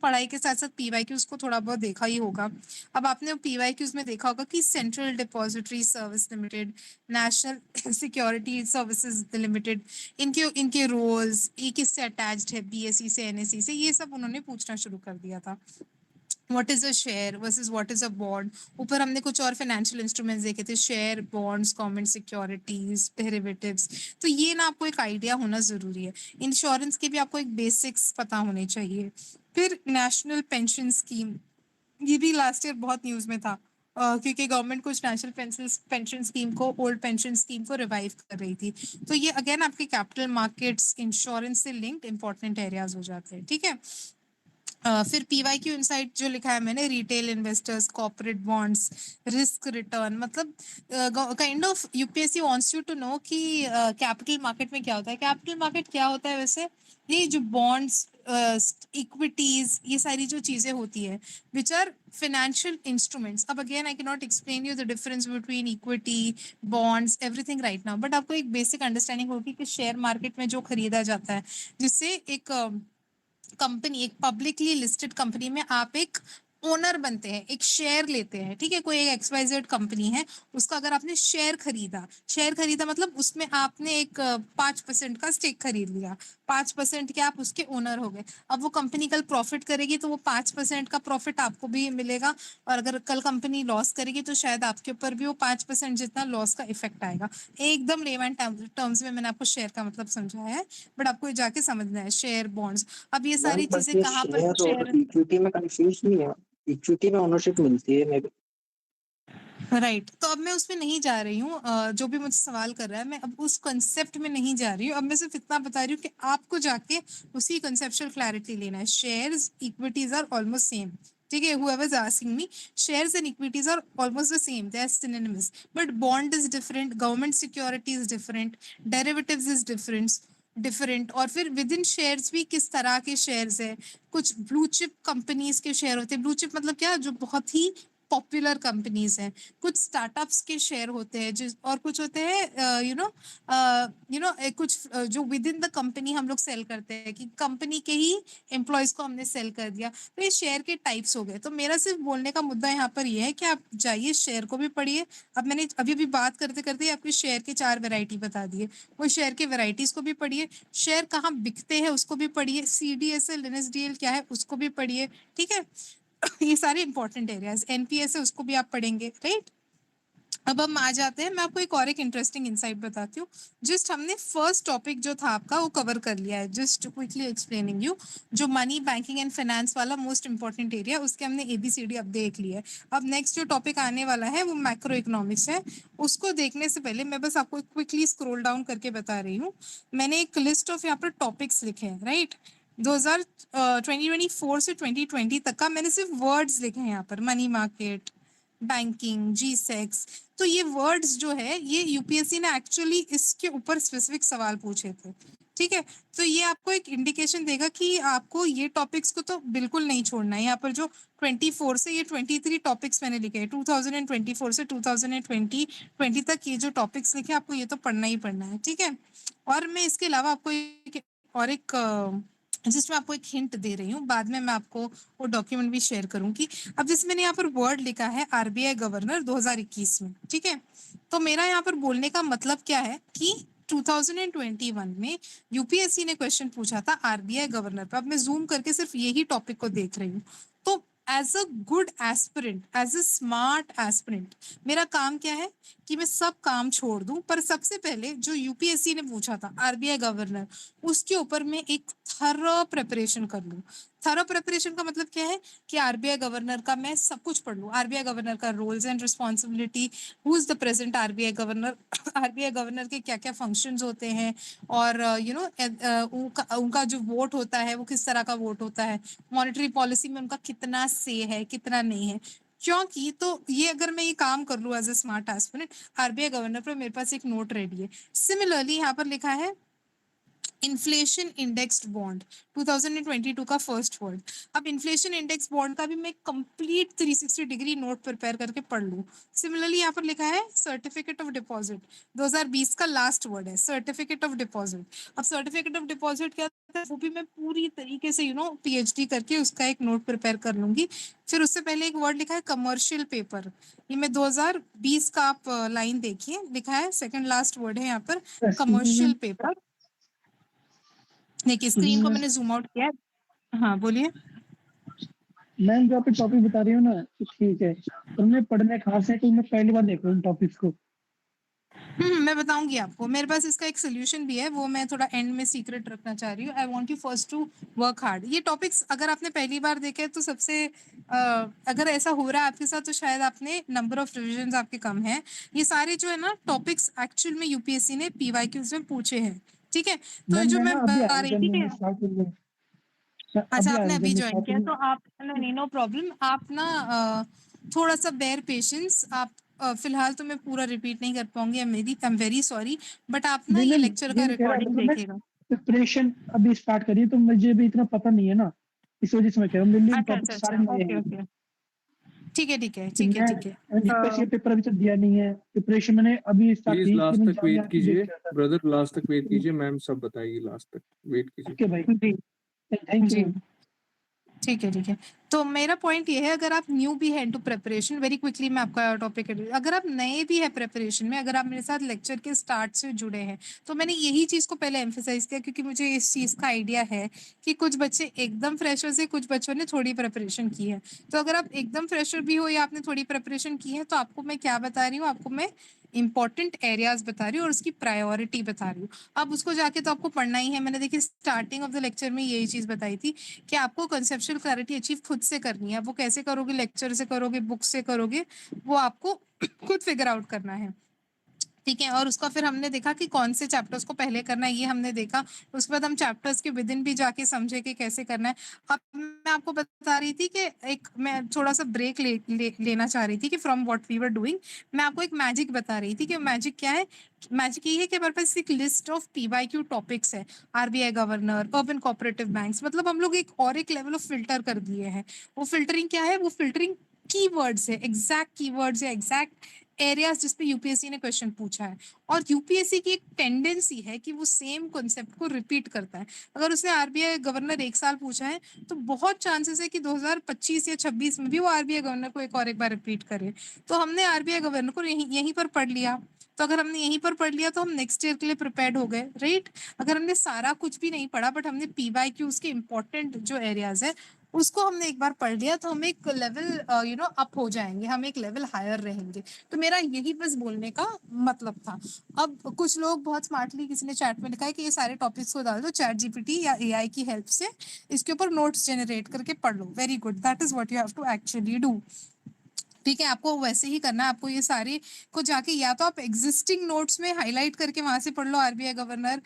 पढ़ाई के साथ साथ पीवाईक्यूज को थोड़ा बहुत देखा ही होगा। अब आपने पीवाईक्यूज में देखा होगा कि central depository service limited, national security services limited, इनके रोल्स, ये किससे अटैच्ड है, बीएसई से, एनएसई से, ये सब उन्होंने पूछना शुरू कर दिया था। What is a share versus what is a bond. ऊपर हमने कुछ और फाइनेंशियल इंस्ट्रूमेंट्स देखे थे, share, bonds, government securities, derivatives. तो ये ना आपको एक आइडिया होना जरूरी है। इंश्योरेंस के भी आपको एक बेसिक्स पता होने चाहिए। फिर नेशनल पेंशन स्कीम, ये भी लास्ट ईयर बहुत न्यूज में था क्योंकि गवर्नमेंट कुछ नेशनल पेंशन स्कीम को, ओल्ड पेंशन स्कीम को रिवाइव कर रही थी। तो ये अगेन आपके कैपिटल मार्केट्स, इंश्योरेंस से लिंक्ड इंपॉर्टेंट एरियाज हो जाते हैं। ठीक है, फिर पीवाईक्यू इनसाइट जो लिखा है मैंने, retail investors, corporate bonds, risk return, मतलब kind of UPSC wants you to know कि कैपिटल मार्केट में क्या होता है। कैपिटल मार्केट क्या होता है वैसे, ये जो बॉन्ड्स, इक्विटीज, ये सारी जो चीजें होती है विच आर financial instruments. अब again I cannot explain you the difference between equity, bonds, everything right now, but आपको एक basic understanding होगी कि शेयर मार्केट में जो खरीदा जाता है, जिससे एक कंपनी, एक पब्लिकली लिस्टेड कंपनी में आप एक ओनर बनते हैं, एक शेयर लेते हैं। ठीक है, कोई एक XYZ कंपनी है, उसका अगर आपने शेयर खरीदा मतलब उसमें आपने एक 5% का स्टेक खरीद लिया, 5% के आप उसके ओनर हो गए। अब वो कंपनी कल प्रॉफिट करेगी तो वो 5% का प्रॉफिट आपको भी मिलेगा, और अगर कल कंपनी लॉस करेगी तो शायद आपके ऊपर भी वो 5% जितना लॉस का इफेक्ट आएगा। एकदम लेमन टर्म्स में मैंने आपको शेयर का मतलब समझाया है, बट आपको जाके समझना है शेयर, बॉन्ड्स। अब ये सारी चीजें कहाँ पर शेयर, इक्विटी में कंफ्यूज नहीं है, इक्विटी में ओनरशिप मिलती है मे बी। राइट तो अब मैं उसमें नहीं जा रही हूँ, जो भी मुझसे सवाल कर रहा है मैं अब उस कंसेप्ट में नहीं जा रही हूँ। अब मैं सिर्फ इतना बता रही हूँ कि आपको जाके उसी कंसेप्चुअल क्लैरिटी लेना है। Shares, equities are almost same. ठीक है, whoever is asking me, shares and equities are almost the same, they are synonymous, but bond is different, government security is different, derivatives is different, और फिर विद इन शेयर्स भी किस तरह के शेयर्स है। कुछ ब्लू चिप कंपनीज के शेयर होते हैं, ब्लू चिप मतलब क्या, जो बहुत ही पॉपुलर कंपनीज हैं। कुछ स्टार्टअप्स के शेयर होते हैं, जिस और कुछ होते हैं कुछ जो विद इन द कंपनी हम लोग सेल करते हैं, कि कंपनी के ही एम्प्लॉयज को हमने सेल कर दिया। तो ये शेयर के टाइप्स हो गए। तो मेरा सिर्फ बोलने का मुद्दा यहाँ पर ये है कि आप जाइए शेयर को भी पढ़िए। अब मैंने अभी बात करते करते आपके शेयर के 4 वेराइटी बता दिए, वो शेयर के वेराइटीज को भी पढ़िए, शेयर कहाँ बिकते हैं उसको भी पढ़िए, सीडीएसएल, एनएसडीएल क्या है उसको भी पढ़िए। ठीक है, ये सारे इंपॉर्टेंट एरियाज, एनपीएस है उसको भी आप पढ़ेंगे, राइट। अब हम आ जाते हैं, मैं आपको एक इंटरेस्टिंग इनसाइट बताती हूँ। जस्ट हमने फर्स्ट टॉपिक जो था आपका वो कवर कर लिया है, जस्ट क्विकली एक्सप्लेनिंग यू। जो मनी, बैंकिंग एंड फाइनेंस वाला मोस्ट इंपॉर्टेंट एरिया, उसके हमने एबीसीडी अब देख लिया है। अब नेक्स्ट जो टॉपिक आने वाला है वो मैक्रो इकोनॉमिक्स है। उसको देखने से पहले मैं बस आपको क्विकली स्क्रॉल डाउन करके बता रही हूँ। मैंने एक लिस्ट ऑफ यहाँ पर टॉपिक्स लिखे हैं, राइट। 2024 से 2020 तक का मैंने सिर्फ वर्ड्स लिखे हैं यहाँ पर, मनी मार्केट, बैंकिंग, जीसेक्स। तो ये वर्ड्स जो है ये यूपीएससी ने एक्चुअली इसके ऊपर स्पेसिफिक सवाल पूछे थे। ठीक है, तो ये आपको एक इंडिकेशन देगा कि आपको ये टॉपिक्स को तो बिल्कुल नहीं छोड़ना है। यहाँ पर जो 24 से ये 23 टॉपिक्स मैंने लिखे हैं, 2024 से 2020 तक ये जो टॉपिक्स लिखे आपको ये तो पढ़ना ही पढ़ना है। ठीक है, और मैं इसके अलावा आपको एक जिसमें आपको एक हिंट दे रही हूँ, बाद में मैं आपको वो डॉक्यूमेंट भी शेयर करूंगी। अब जैसे मैंने यहाँ पर वर्ड लिखा है आरबीआई गवर्नर 2021 में, ठीक है, तो मेरा यहाँ पर बोलने का मतलब क्या है कि 2021 में यूपीएससी ने क्वेश्चन पूछा था आरबीआई गवर्नर पर। अब मैं जूम करके सिर्फ यही टॉपिक को देख रही हूँ। तो as a good aspirant, as a smart aspirant, मेरा काम क्या है कि मैं सब काम छोड़ दूं, पर सबसे पहले जो यूपीएससी ने पूछा था आरबीआई गवर्नर, उसके ऊपर मैं एक थरो प्रिपरेशन कर लूं। थरो प्रिपरेशन का मतलब क्या है कि आरबीआई गवर्नर का मैं सब कुछ पढ़ लूं, आरबीआई गवर्नर का roles and responsibility, who is the present RBI governor, RBI governor के क्या क्या फंक्शंस होते हैं, और उनका जो वोट होता है वो किस तरह का वोट होता है, मॉनेटरी पॉलिसी में उनका कितना से है कितना नहीं है। क्योंकि तो ये अगर मैं ये काम कर लूं as a smart aspirant, RBI governor पर मेरे पास एक नोट रेडी है। सिमिलरली यहाँ पर लिखा है इन्फ्लेशन इंडेक्स्ड बॉन्ड 2022 का फर्स्ट वर्ड। अब इन्फ्लेशन इंडेक्स बॉन्ड का भी मैं कंप्लीट 360 डिग्री नोट प्रिपेयर करके पढ़ लूं। सिमिलरली यहाँ पर लिखा है सर्टिफिकेट ऑफ डिपॉजिट, 2020 का लास्ट वर्ड है सर्टिफिकेट ऑफ डिपॉजिट। अब सर्टिफिकेट ऑफ डिपॉजिट क्या होता है वो भी मैं पूरी तरीके से पीएचडी करके उसका एक नोट प्रिपेयर कर लूंगी। फिर उससे पहले एक वर्ड लिखा है कमर्शियल पेपर, ये मैं 2020 का आप लाइन देखिए, लिखा है सेकंड लास्ट वर्ड है यहाँ पर कमर्शियल पेपर। देखिए स्क्रीन को मैंने जूम आउट किया है। हाँ बोलिए। मैम जो आप टॉपिक बता रही हो ना तो ठीक है, पर मैं पढ़ने खास है तो मैं पहली बार देख रहा हूँ टॉपिक्स को। मैं बताऊंगी आपको, मेरे पास इसका एक सोल्यूशन भी है, वो मैं थोड़ा एंड में सीक्रेट रखना चाह रही हूँ। I want you first to work hard. ये टॉपिक्स अगर आपने पहली बार देखे तो सबसे अगर ऐसा हो रहा है आपके साथ तो शायद आपने नंबर ऑफ रिविजन आपके कम है। ये सारे जो है ना टॉपिक्स एक्चुअल में यूपीएससी ने पीवाईक्यूज में पूछे हैं, ठीक है। तो जो मैं बता रही थी कि अच्छा आपने अभी ज्वाइन किया तो आप नहीं, नो प्रॉब्लम। आप ना थोड़ा सा बेयर पेशेंस। आप फिलहाल तो मैं पूरा रिपीट नहीं कर पाऊंगी, I am very sorry, but आप ना ये लेक्चर का रिकॉर्डिंग देखिएगा। प्रिपरेशन अभी स्टार्ट करी तो मुझे भी इतना पता नहीं है ना, इस वजह से मैं कह रहा हूँ टॉपिक सारे नए हैं। ठीक है ठीक है ठीक है ठीक है। ये पेपर अभी तक दिया नहीं है, प्रिपरेशन मैंने अभी स्टार्ट की। लास्ट तक वेट कीजिए ब्रदर, लास्ट तक वेट कीजिए, मैम सब बताएगी, लास्ट तक वेट कीजिए। ओके भाई, थैंक यू। ठीक है ठीक है। तो मेरा पॉइंट ये है, अगर आप न्यू भी हैं टू प्रिपरेशन, वेरी क्विकली मैं आपका टॉपिक, अगर आप नए भी है प्रिपरेशन में, अगर आप मेरे साथ लेक्चर के स्टार्ट से जुड़े हैं तो मैंने यही चीज को पहले एम्फेसाइज किया क्योंकि मुझे इस चीज का आइडिया है कि कुछ बच्चे एकदम फ्रेशर से, कुछ बच्चों ने थोड़ी प्रिपरेशन की है। तो अगर आप एकदम फ्रेशर भी हो या आपने थोड़ी प्रिपरेशन की है तो आपको मैं क्या बता रही हूँ, आपको मैं इंपॉर्टेंट एरियाज बता रही हूँ और उसकी प्रायोरिटी बता रही हूँ। अब उसको जाके तो आपको पढ़ना ही है। मैंने देखिए स्टार्टिंग ऑफ द लेक्चर में यही चीज बताई थी कि आपको कंसेप्चुअल क्लैरिटी अचीव खुद से करनी है। वो कैसे करोगे, लेक्चर से करोगे, बुक से करोगे, वो आपको खुद फिगर आउट करना है, ठीक है। और उसका फिर हमने देखा कि कौन से चैप्टर्स को पहले करना है, ये हमने देखा। उसके बाद हम चैप्टर्स के विद इन भी जाके समझे कि कैसे करना है। अब मैं आपको बता रही थी कि एक मैं थोड़ा सा ब्रेक लेना चाह रही थी कि from what we were doing मैं आपको एक मैजिक बता रही थी कि मैजिक क्या है। मैजिक ये है कि हमारे पास एक लिस्ट ऑफ पीवाईक्यू टॉपिक्स है, RBI governor, urban cooperative banks, मतलब हम लोग एक लेवल ऑफ फिल्टर कर दिए हैं। वो फिल्टरिंग क्या है, वो फिल्टरिंग कीवर्ड्स है, एग्जैक्ट कीवर्ड्स है, एग्जैक्ट एरियाज जिसपे यूपीएससी ने क्वेश्चन पूछा है। और यूपीएससी की एक टेंडेंसी है कि वो सेम कॉन्सेप्ट को रिपीट करता है। अगर उसने आरबीआई गवर्नर 1 साल पूछा है तो बहुत चांसेस है कि 2025 या 26 में भी वो आरबीआई गवर्नर को एक बार रिपीट करे। तो हमने आरबीआई गवर्नर को यहीं पर पढ़ लिया। तो अगर हमने यहीं पर पढ़ लिया तो हम नेक्स्ट ईयर के लिए प्रिपेयर्ड हो गए, राइट। अगर हमने सारा कुछ भी नहीं पढ़ा बट हमने पीवाईक्यूज के इंपॉर्टेंट जो एरियाज है उसको हमने एक बार पढ़ लिया तो हम एक लेवल अप हो जाएंगे, हम एक लेवल हायर रहेंगे। तो मेरा यही बस बोलने का मतलब था। अब कुछ लोग बहुत स्मार्टली, किसी ने चैट में लिखा है कि ये सारे टॉपिक्स को डाल दो चैट जीपीटी या एआई की हेल्प से, इसके ऊपर नोट्स जनरेट करके पढ़ लो। Very good, that is what you have to actually do, ठीक है। आपको वैसे ही करना है। आपको ये सारे को जाके या तो आप एग्जिस्टिंग नोट्स में हाईलाइट करके वहां से पढ़ लो, RBI governor,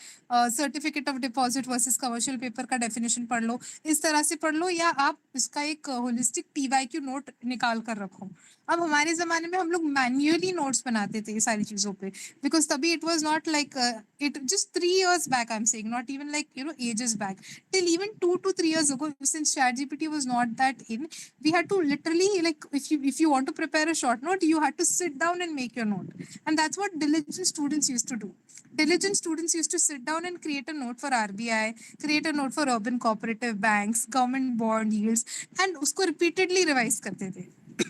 certificate of deposit versus commercial paper का डेफिनेशन पढ़ लो, इस तरह से पढ़ लो, या आप इसका एक होलिस्टिक पीवाईक्यू नोट निकाल कर रखो। अब हमारे जमाने में हम लोग मैन्युअली नोट्स बनाते थे ये सारी चीजों पे, बिकॉज तभी it was not like it just 3 years back, I'm saying, not even like ages back, till even 2 to 3 years ago, since ChatGPT was not that in, we had to literally, like, if you want to prepare a short note, you had to sit down and make your note. And that's what diligent students used to do. Diligent students used to sit down and create a note for RBI, create a note for urban cooperative banks, government bond yields, and उसको repeatedly revise करते थे।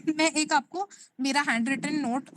मैं एक आपको मेरा हैंड रिटन नोट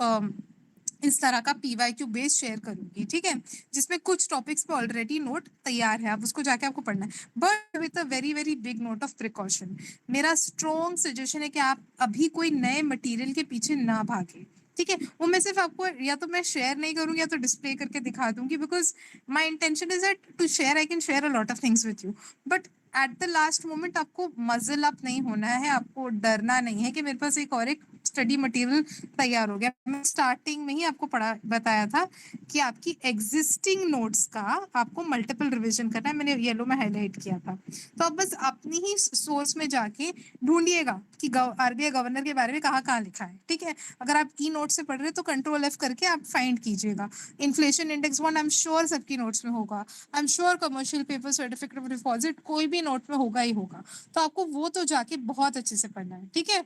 इस तरह का पीवाईक्यू बेस शेयर करूंगी, ठीक है, जिसमें कुछ टॉपिक्स पे ऑलरेडी नोट तैयार है। अब उसको जाके आपको पढ़ना है, but with a very very big note of precaution. मेरा स्ट्रॉन्ग सजेशन है कि आप अभी कोई नए मटेरियल के पीछे ना भागे, ठीक है, वो मैं सिर्फ आपको या तो मैं शेयर नहीं करूंगी या तो डिस्प्ले करके दिखा दूंगी, because my intention is that to share, I can share a lot of things with you, but at the last moment आपको मजल अप नहीं होना है, आपको डरना नहीं है कि मेरे पास एक स्टडी मटेरियल तैयार हो गया। मैं स्टार्टिंग में ही आपको बताया था कि आपकी एग्जिस्टिंग नोट्स का आपको मल्टीपल रिवीजन करना है, मैंने येलो में हाईलाइट किया था। तो आप बस अपनी ही सोर्स में जाके ढूंढिएगा कि आरबीआई गवर्नर के बारे में कहाँ लिखा है, ठीक है। अगर आप की नोट से पढ़ रहे हैं तो कंट्रोल एफ करके आप फाइंड कीजिएगा। Inflation index 1 I am sure सबकी नोट्स में होगा, I am sure commercial paper certificate of deposit कोई भी नोट में होगा ही होगा, तो आपको वो तो जाके बहुत अच्छे से पढ़ना है, ठीक है।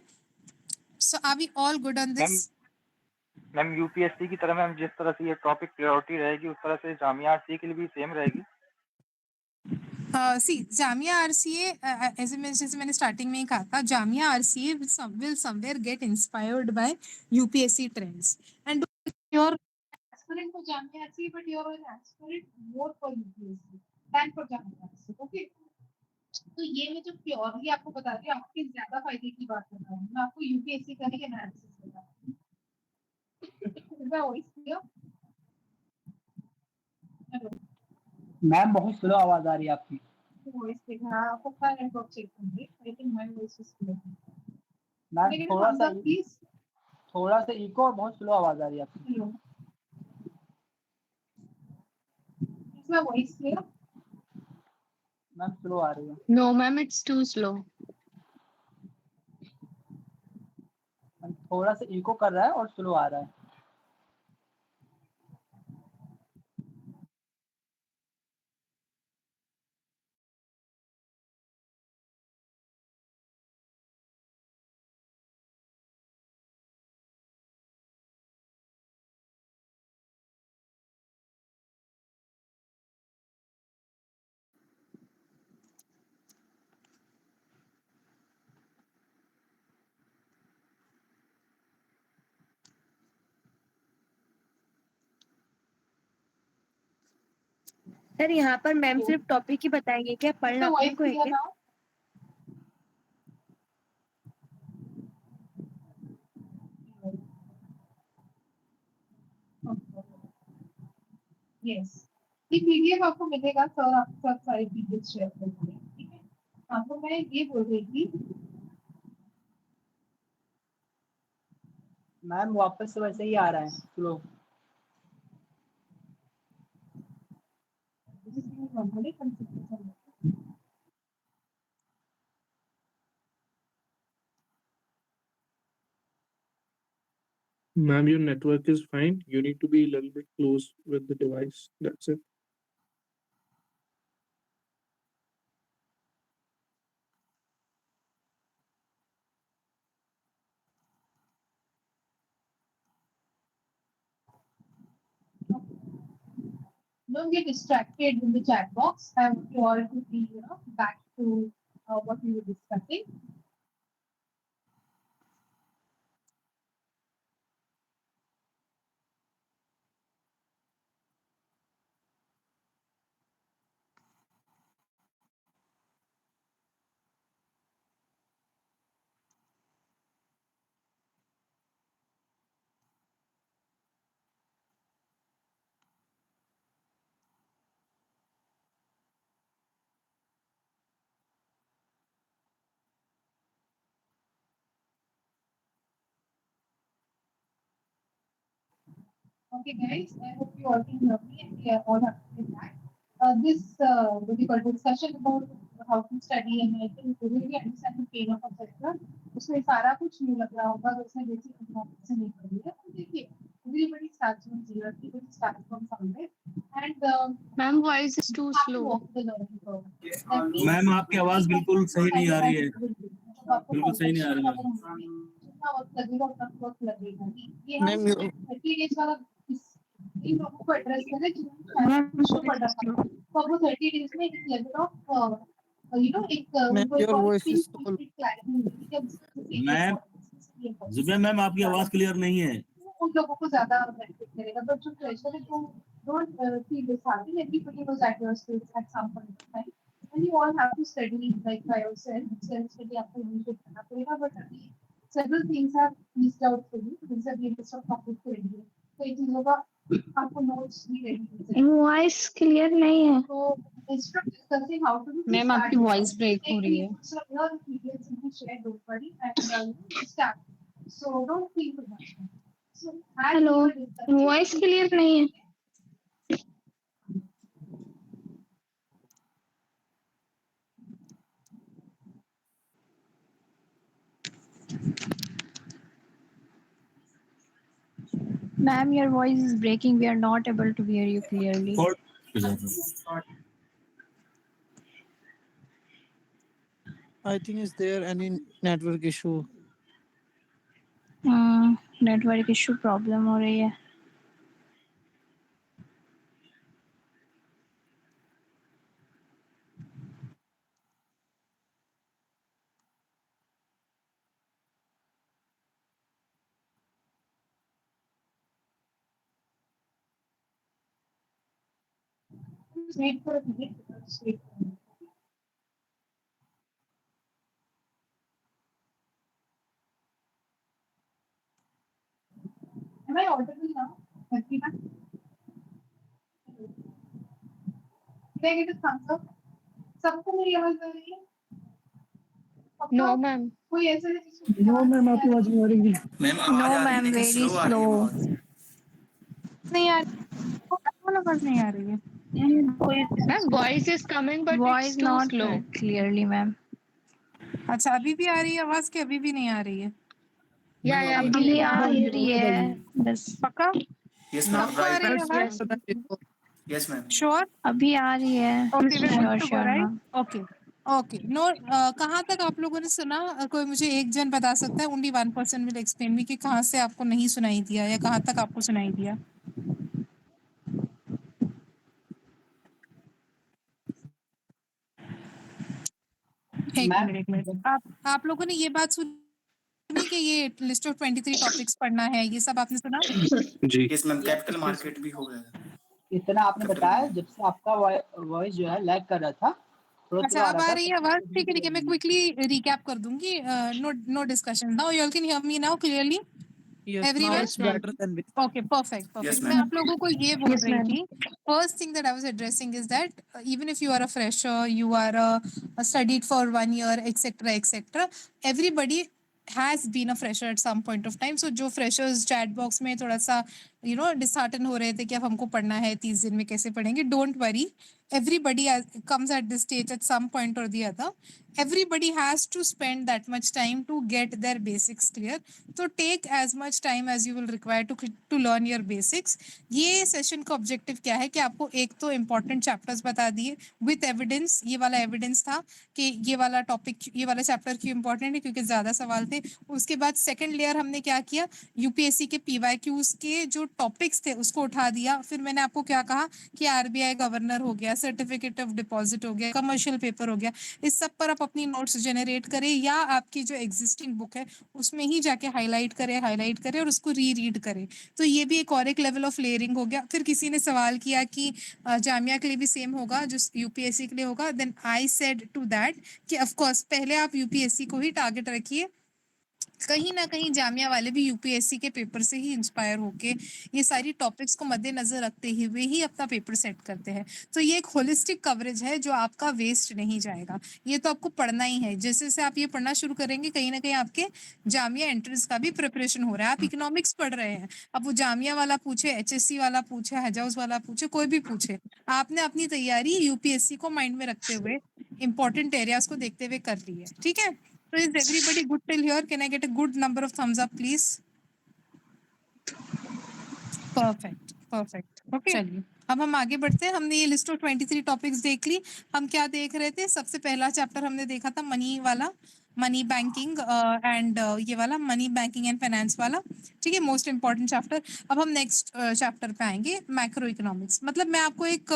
So are we all good on this? Ma'am UPSC की तरह मैम जिस तरह से ये टॉपिक प्रायोरिटी रहेगी उस तरह से जामिया आरसीए के लिए भी सेम रहेगी? सी जामिया आरसीए, जैसे मैंने स्टार्टिंग में ही कहा था, Jamia RCA will somewhere get inspired by UPSC trends and you're aspirant for Jamia RCE, but you're an aspirant more for UPSC than for Jamia RCE, okay? तो ये मैं जो प्योरली आपको बता रही हूँ, आपके ज्यादा फायदे की बात कर रहा हूँ, मैं आपको यूपीएससी का ही एनालिसिस बता रही हूँ। Is my voice clear? Hello? Ma'am बहुत स्लो आवाज आ रही है आपकी। वॉइस देखना, आपको क्या नेटवर्क चेक करेंगे, I think my voice is clear. Ma'am थोड़ा सा इको और बहुत स्लो आवाज आ रही है आपकी। Hello, is my voice clear? Ma'am slow आ रही है। No, ma'am, it's too slow. Ma'am थोड़ा सा इको कर रहा है और स्लो आ रहा है। सर यहाँ पर मैम सिर्फ टॉपिक ही बताएंगे क्या, पढ़ना अपने को है क्या? यस, ये पीडीएफ आपको मिलेगा, सर आपके साथ सारी पीडीएफ शेयर करेंगे, ठीक है। आपको मैं ये बोल रही थी, मैम वापस से वैसे ही आ रहा है slow. Ma'am, your network is fine. You need to be a little bit close with the device. That's it. don't get distracted in the chat box. I want you all to be, back to what we were discussing. Okay, guys, I hope you all can hear me and we are all happy with that. What do you call it, discussion about how to study and I think you really understand the pain of a sector. उसमें सारा कुछ नहीं लग रहा होगा, अगर उसने बेसिक इन्फॉर्मेशन नहीं पढ़ी है तो देखिए everybody starts from zero, everybody starts from somewhere and Ma'am, voice is too have to slow. walk the learning curve. That means ma'am आपकी आवाज बिल्कुल सही नहीं आ रही है, आपको बिल्कुल सही नहीं आ रही है। जितना वक्त लगेगा उतना वक्त लगेगा। ये हम 30 डेज वाला इन लोगों को एड्रेस करें जिन्होंने शो पढ़ रखा है, तो अब वो 30 डेज में एक लेवल ऑफ जुबैर मैम आपकी आवाज क्लियर नहीं है। उन लोगों को ज्यादा बेनिफिट मिलेगा, बट जो फ्रेशर है तो don't feel disheartened. Everybody was at your stage at some point in time, and you all have to study like by yourself. Self study आपको नहीं करना पड़ेगा, but अभी several things are listed out for you. These are the list of topics for you. तो इन चीजों का आपको notes भी ready वॉइस क्लियर नहीं है So instead of discussing how to do, ma'am आपकी वॉइस ब्रेक हो रही है So your details will be shared. Don't worry, and start. So don't feel too much. So as hello we were discussing- voice clear नहीं है Ma'am, your voice is breaking. We are not able to hear you clearly. I think is there any network issue? Network issue problem हो रही है Just wait for a minute. Just wait for a minute. Am I audible now? Harpreet? Can I get a thumbs up? सबको मेरी आवाज आ रही है? नो मैम कोई ऐसा है जिसको नो मैम आपकी आवाज नहीं आ रही है नो मैम वेरी स्लो नहीं आ रही आवाज नहीं आ रही है ma'am voice is coming but voice it's too not slow clearly ma'am अच्छा अभी भी आ रही है आवाज कि अभी भी नहीं आ रही है या अभी आ रही है बस पक्का Yes, सबको ma'am. आ Right. रही है आवाज Yes, ma'am. श्योर अभी आ रही है okay we sure sure right okay okay no कहाँ तक आप लोगों ने सुना कोई मुझे एक जन बता सकता है ओनली 1% विल एक्सप्लेन मी कि कहाँ से आपको नहीं सुनाई दिया या कहाँ तक आपको सुनाई दिया एक मिनट आप लोगों ने ये बात सुनी कि ये लिस्ट ऑफ 23 टॉपिक्स पढ़ना है ये सब आपने सुना जी Yes, ma'am. Capital market भी हो गया। इतना आपने बताया जब से आपका वॉइस जो है लैग कर रहा था अच्छा अब आ रही है आवाज ठीक है मैं क्विकली रिकैप कर दूंगी no discussion now you all can hear me now clearly Yes, now Everyone? it's better than before. Okay perfect Yes, मैं ma'am. आप लोगों को ये बोल Yes, रही ma'am. थी first thing that I was addressing is that even if you are a fresher you are studied for 1 year etc everybody has been a fresher at some point of time so जो freshers chat box में थोड़ा सा dishearten हो रहे थे कि अब हमको पढ़ना है 30 दिन में कैसे पढ़ेंगे don't worry everybody comes at this stage at some point or the other everybody has to spend that much time to get their basics clear so take as much time as you will require to learn your basics ये सेशन का ऑब्जेक्टिव क्या है कि आपको एक तो इम्पोर्टेंट चैप्टर्स बता दिए विद एविडेंस ये वाला एविडेंस था कि ये वाला टॉपिक ये वाला चैप्टर क्यों इम्पोर्टेंट है क्योंकि ज्यादा सवाल थे उसके बाद सेकंड लेयर हमने क्या किया यूपीएससी के पीवाईक्यूज के जो टॉपिक्स थे उसको उठा दिया फिर मैंने आपको क्या कहा कि आरबीआई गवर्नर हो गया सर्टिफिकेट ऑफ डिपॉजिट हो गया कमर्शियल पेपर हो गया इस सब पर आप अपनी नोट्स जनरेट करें या आपकी जो एग्जिस्टिंग बुक है उसमें ही जाके हाईलाइट करें और उसको रीड करें तो ये भी एक और एक लेवल ऑफ लेयरिंग हो गया फिर किसी ने सवाल किया कि जामिया के लिए भी सेम होगा जो यूपीएससी के लिए होगा then I said to that कि ऑफ कोर्स पहले आप यूपीएससी को ही टारगेट रखिए कहीं ना कहीं जामिया वाले भी यूपीएससी के पेपर से ही इंस्पायर होके ये सारी टॉपिक्स को मद्देनजर रखते हुए ही अपना पेपर सेट करते हैं तो ये एक होलिस्टिक कवरेज है जो आपका वेस्ट नहीं जाएगा ये तो आपको पढ़ना ही है जैसे जैसे आप ये पढ़ना शुरू करेंगे कहीं ना कहीं आपके जामिया एंट्रेंस का भी प्रिपरेशन हो रहा है आप इकोनॉमिक्स पढ़ रहे हैं अब वो जामिया वाला पूछे एचएससी वाला पूछे हज हाउस वाला पूछे कोई भी पूछे आपने अपनी तैयारी यूपीएससी को माइंड में रखते हुए इंपॉर्टेंट एरियाज को देखते हुए कर ली है ठीक है So is everybody good till here? Can I get a good number of thumbs up, please? Perfect. Okay. चलिए अब हम आगे बढ़ते हैं हमने ये लिस्ट ऑफ 23 टॉपिक्स देख ली हम क्या देख रहे थे सबसे पहला चैप्टर हमने देखा था मनी वाला मनी बैंकिंग एंड ये वाला मनी बैंकिंग एंड फाइनेंस वाला ठीक है मोस्ट इंपॉर्टेंट चैप्टर अब हम नेक्स्ट चैप्टर पे आएंगे मैक्रो इकोनॉमिक्स मतलब मैं आपको एक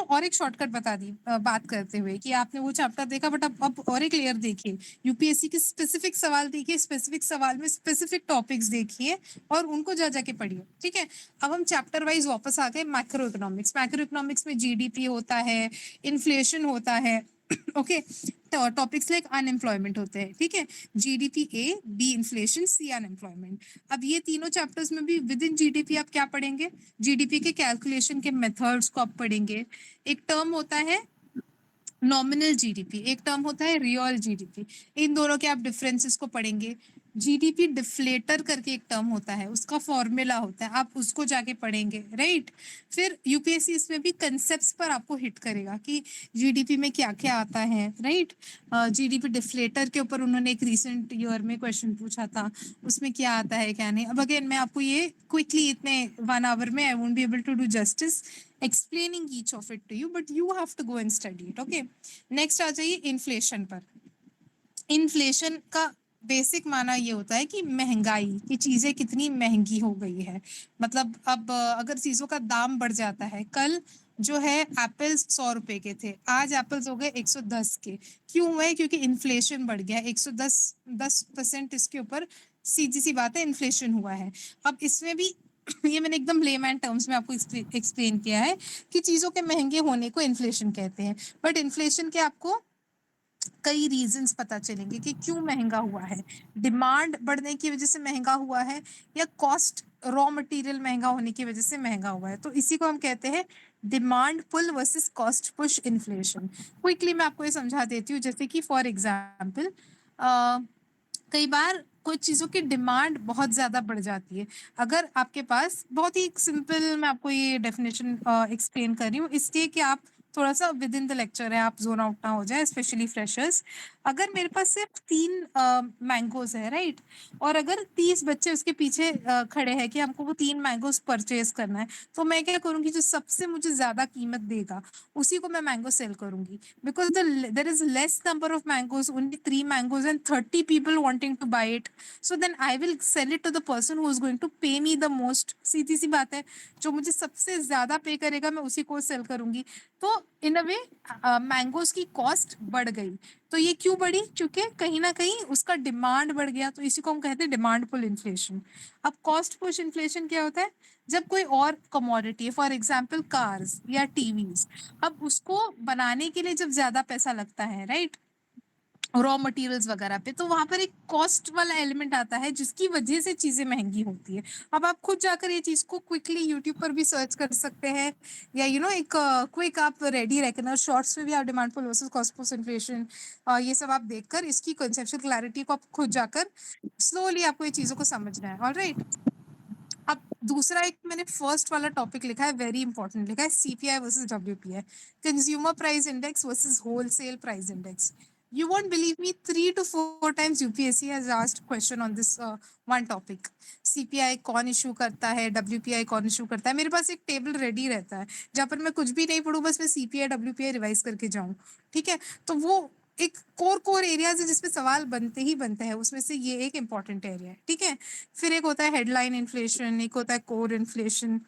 और एक शॉर्टकट बता दी बात करते हुए कि आपने वो चैप्टर देखा बट अब और एक लेयर देखिए यूपीएससी के स्पेसिफिक सवाल देखिए स्पेसिफिक सवाल में स्पेसिफिक टॉपिक्स देखिए और उनको जा जाके पढ़िए ठीक है अब हम चैप्टर वाइज वापस आ गए मैक्रो इकोनॉमिक्स में जीडीपी होता है इन्फ्लेशन होता है ओके टॉपिक्स लाइक अनएम्प्लॉयमेंट होते हैं, ठीक है। जीडीपी ए, बी इन्फ्लेशन, सी अनएम्प्लॉयमेंट। अब ये तीनों चैप्टर्स में भी विद इन जीडीपी आप क्या पढ़ेंगे, जीडीपी के कैलकुलेशन के मेथड्स को आप पढ़ेंगे। एक टर्म होता है नॉमिनल जीडीपी, एक टर्म होता है रियल जीडीपी, इन दोनों के आप डिफरेंसेस को पढ़ेंगे। जीडीपी डिफ्लेटर करके एक टर्म होता है, उसका फॉर्मूला होता है, आप उसको जाके पढ़ेंगे, राइट। फिर यूपीएससी इसमें भी कंसेप्ट्स पर आपको हिट करेगा कि जीडीपी में क्या क्या आता है, राइट। जीडीपी डिफ्लेटर के ऊपर उन्होंने एक रिसेंट ईयर में क्वेश्चन पूछा था, उसमें क्या आता है क्या नहीं। अब अगेन मैं आपको ये क्विकली इतने 1 आवर में I won't be able to do justice explaining each of it to you, but you have to go and study it, okay। next आ जाइए इन्फ्लेशन पर। इन्फ्लेशन का बेसिक माना ये होता है कि महंगाई, की चीजें कितनी महंगी हो गई है। मतलब अब अगर चीजों का दाम बढ़ जाता है, कल जो है एप्पल्स 100 रुपए के थे, आज एप्पल्स हो गए 110 के। क्यों हुए? क्योंकि इन्फ्लेशन बढ़ गया, 110% इसके ऊपर सीधी सी बात है इन्फ्लेशन हुआ है। अब इसमें भी ये मैंने एकदम लेमैन टर्म्स में आपको एक्सप्लेन किया है कि चीजों के महंगे होने को इन्फ्लेशन कहते हैं, बट इन्फ्लेशन के आपको कई रीजंस पता चलेंगे कि क्यों महंगा हुआ है। डिमांड बढ़ने की वजह से महंगा हुआ है या कॉस्ट रॉ मटेरियल महंगा होने की वजह से महंगा हुआ है। तो इसी को हम कहते हैं demand pull versus cost push inflation. Quickly मैं आपको ये समझा देती हूँ, जैसे कि फॉर एग्जाम्पल कई बार कोई चीज़ों की डिमांड बहुत ज़्यादा बढ़ जाती है। अगर आपके पास बहुत ही सिंपल, मैं आपको ये डेफिनेशन एक्सप्लेन कर रही हूँ इसलिए कि आप थोड़ा सा विद इन द लेक्चर है, आप जोन आउट ना हो जाए, स्पेशली फ्रेशर्स। अगर मेरे पास सिर्फ 3 मैंगोज है, राइट, और अगर 30 बच्चे उसके पीछे खड़े हैं कि हमको वो 3 मैंगोज परचेज करना है, तो मैं क्या करूँगी, जो सबसे मुझे ज्यादा कीमत देगा उसी को मैं मैंगो सेल करूंगी। Because there is less number of mangoes, only 3 mangoes and 30 people wanting to buy it, so then I will sell it to the person who is going to pay me the most। सीधी सी बात है, जो मुझे सबसे ज्यादा पे करेगा मैं उसी को सेल करूंगी। तो इन अ वे मैंगोज की कॉस्ट बढ़ गई। तो ये क्यों बढ़ी? क्योंकि कहीं ना कहीं उसका डिमांड बढ़ गया, तो इसी को हम कहते हैं डिमांड पुल इन्फ्लेशन। अब कॉस्ट पुश इन्फ्लेशन क्या होता है? जब कोई और कमोडिटी है, फॉर एग्जाम्पल कार्स या टीवीज, अब उसको बनाने के लिए जब ज्यादा पैसा लगता है, राइट, रॉ मटेरियल्स वगैरह पे, तो वहां पर एक कॉस्ट वाला एलिमेंट आता है जिसकी वजह से चीजें महंगी होती है। अब आप खुद जाकर ये चीज को क्विकली यूट्यूब पर भी सर्च कर सकते हैं, या एक क्विक आप रेडी रखना, शॉर्ट्स में भी आप demand pull versus cost push inflation, ये सब आप देखकर इसकी कंसेप्चुअल क्लैरिटी को आप खुद जाकर स्लोली आपको ये चीजों को समझना है। ऑलराइट, अब दूसरा एक मैंने फर्स्ट वाला टॉपिक लिखा है, वेरी इंपॉर्टेंट लिखा है, CPI versus WPI, consumer price index versus wholesale price index. You won't believe me, 3 to 4 times UPSC has asked question on this one topic। CPI कौन इशू करता है, WPI कौन इशू करता है। मेरे पास एक टेबल रेडी रहता है जहाँ पर मैं कुछ भी नहीं पढ़ूँ, बस मैं CPI WPI रिवाइज करके जाऊँ, ठीक है। तो वो एक कोर एरियाज है जिसपे सवाल बनते ही बनते हैं, उसमें से ये एक इम्पॉर्टेंट एरिया है, ठीक है। फिर एक होता है हेडलाइन इन्फ्लेशन, एक होता है कोर इन्फ्लेशन,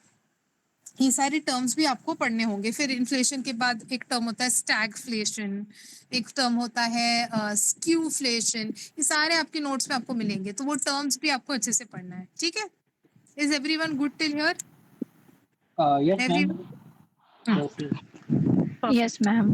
ये सारे टर्म्स भी आपको पढ़ने होंगे। फिर इन्फ्लेशन के बाद एक टर्म होता है स्टैगफ्लेशन, एक टर्म होता है स्क्यूफ्लेशन, ये सारे आपके नोट्स में आपको मिलेंगे, तो वो टर्म्स भी आपको अच्छे से पढ़ना है, ठीक है। Is everyone good till here? Yes ma'am. Yes, ma'am.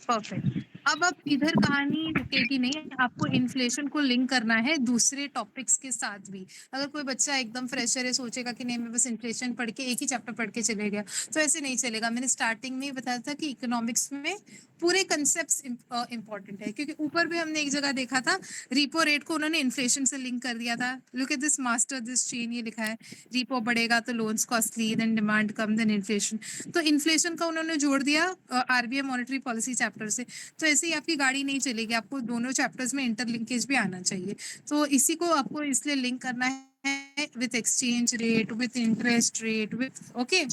Perfect. अब आप इधर कहानी रुकेगी नहीं, आपको इन्फ्लेशन को लिंक करना है दूसरे टॉपिक्स के साथ भी। अगर कोई बच्चा एकदम फ्रेशर है, सोचेगा कि नहीं मैं बस इन्फ्लेशन पढ़ के एक ही चैप्टर पढ़ के चले गया, तो ऐसे नहीं चलेगा। मैंने स्टार्टिंग में ही बताया था कि इकोनॉमिक्स में पूरे कंसेप्ट्स इंपॉर्टेंट है, क्योंकि ऊपर भी हमने एक जगह देखा था, रिपो रेट को उन्होंने इन्फ्लेशन से लिंक कर दिया था। Look at this master this chain, ये लिखा है रिपो बढ़ेगा तो लोन्स कॉस्टली, देन डिमांड कम, देन इन्फ्लेशन। तो इन्फ्लेशन का उन्होंने जोड़ दिया आरबीआई मॉनेटरी पॉलिसी चैप्टर से। तो ऐसे ही आपकी गाड़ी नहीं चलेगी, आपको दोनों चैप्टर्स में इंटरलिंकेज भी आना चाहिए। तो इसी को आपको इसलिए लिंक करना है with exchange rate, with interest rate, with okay.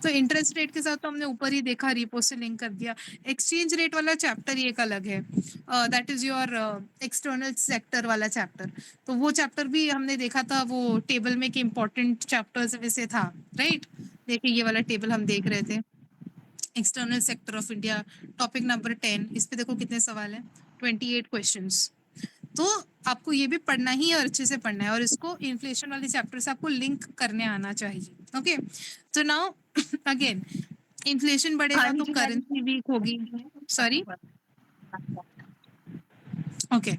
तो इंटरेस्ट रेट के साथ तो हमने ऊपर ही देखा, रिपो से लिंक कर दिया। एक्सचेंज रेट वाला चैप्टर ये एक अलग है, that is your external sector वाला चैप्टर। तो वो चैप्टर भी हमने देखा था, वो टेबल में कि इंपॉर्टेंट चैप्टर्स में से था, राइट। देखिए ये वाला टेबल हम देख रहे थे, external sector of India, topic number 10। इस पे देखो कितने सवाल हैं, 28 क्वेश्चंस। तो आपको ये भी पढ़ना ही है और अच्छे से पढ़ना है, और इसको इन्फ्लेशन वाले चैप्टर से आपको लिंक करने आना चाहिए, ओके। तो नाउ अगेन इन्फ्लेशन बढ़ेगा तो करेंसी वीक होगी, sorry okay,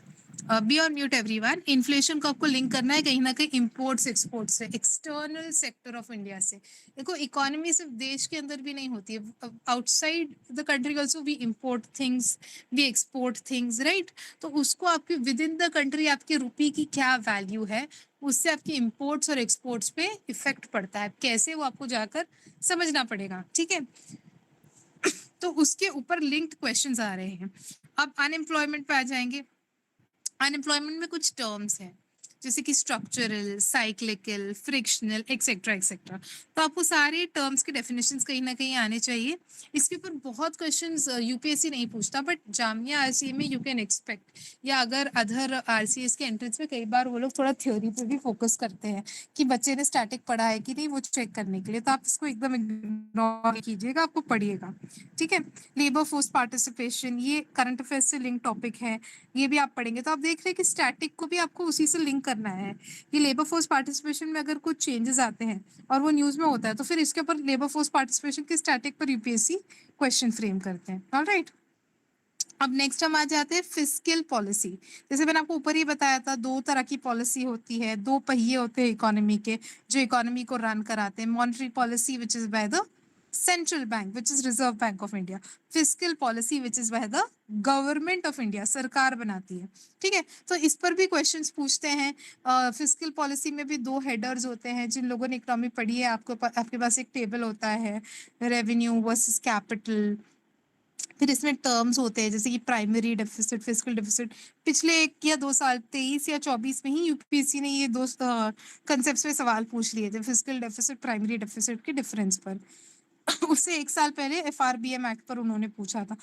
be on mute everyone. Inflation को आपको लिंक करना है कहीं ना कहीं इम्पोर्ट्स एक्सपोर्ट से, एक्सटर्नल सेक्टर ऑफ इंडिया से। देखो इकोनॉमी सिर्फ देश के अंदर भी नहीं होती है, outside the country also we import things, we export things, right. तो उसको आपके विद इन द कंट्री आपके रुपये की क्या वैल्यू है, उससे आपके इम्पोर्ट्स और एक्सपोर्ट्स पे इफेक्ट पड़ता है। कैसे, वो आपको जाकर समझना पड़ेगा, ठीक है। तो उसके ऊपर लिंक्ड क्वेश्चंस आ रहे हैं। अब अनएम्प्लॉयमेंट पे आ जाएंगे। अनएम्प्लॉयमेंट में कुछ टर्म्स हैं जैसे कि structural, cyclical, frictional, etcetera etcetera. तो आपको सारे टर्म्स के डेफिनेशंस कहीं ना कहीं आने चाहिए। इसके ऊपर बहुत क्वेश्चंस यूपीएससी नहीं पूछता, बट जामिया आरसीए में यू कैन एक्सपेक्ट, या अगर अदर आरसीएस के एंट्रेंस में कई बार वो लोग थोड़ा थ्योरी पे भी फोकस करते हैं कि बच्चे ने स्टैटिक पढ़ा है कि नहीं, वो चेक करने के लिए। तो आप इसको एकदम इग्नोर कीजिएगा, आपको पढ़िएगा, ठीक है। लेबर फोर्स पार्टिसिपेशन, ये करंट अफेयर्स से लिंक टॉपिक है, ये भी आप पढ़ेंगे। तो आप देख रहे हैं कि स्टैटिक को भी आपको उसी से लिंक करना है कि लेबर फोर्स पार्टिसिपेशन में अगर कुछ चेंजेस आते हैं और वो न्यूज़ में होता है, तो फिर इसके ऊपर लेबर फोर्स पार्टिसिपेशन के स्टैटिक पर यूपीएससी क्वेश्चन फ्रेम करते हैं। ऑलराइट, अब नेक्स्ट हम आ जाते हैं फिस्कल पॉलिसी। जैसे मैंने आपको ऊपर ही बताया था, दो तरह की पॉलिसी होती है, दो पहिए होते हैं इकोनॉमी के जो इकोनॉमी को रन कराते हैं। Monetary policy which is by the central bank which is reserve bank of India, fiscal policy which is by the government of India, सरकार बनाती है, ठीक है। तो इस पर भी क्वेश्चंस पूछते हैं। फिस्कल पॉलिसी में भी दो हेडर्स होते हैं। जिन लोगों ने इकोनॉमी पढ़ी है, आपके पास एक टेबल होता है, रेवेन्यू वर्सेस कैपिटल। फिर इसमें टर्म्स होते हैं जैसे कि प्राइमरी डेफिसिट, फिस्कल डेफिसिट। पिछले 1 या 2 साल 23 या 24 में ही यूपीएससी ने ये दो कंसेप्ट्स में सवाल पूछ लिए थे, फिस्कल डेफिसिट, प्राइमरी डेफिसिट के डिफरेंस पर। उससे 1 साल पहले एफआरबीएम एक्ट पर उन्होंने पूछा था।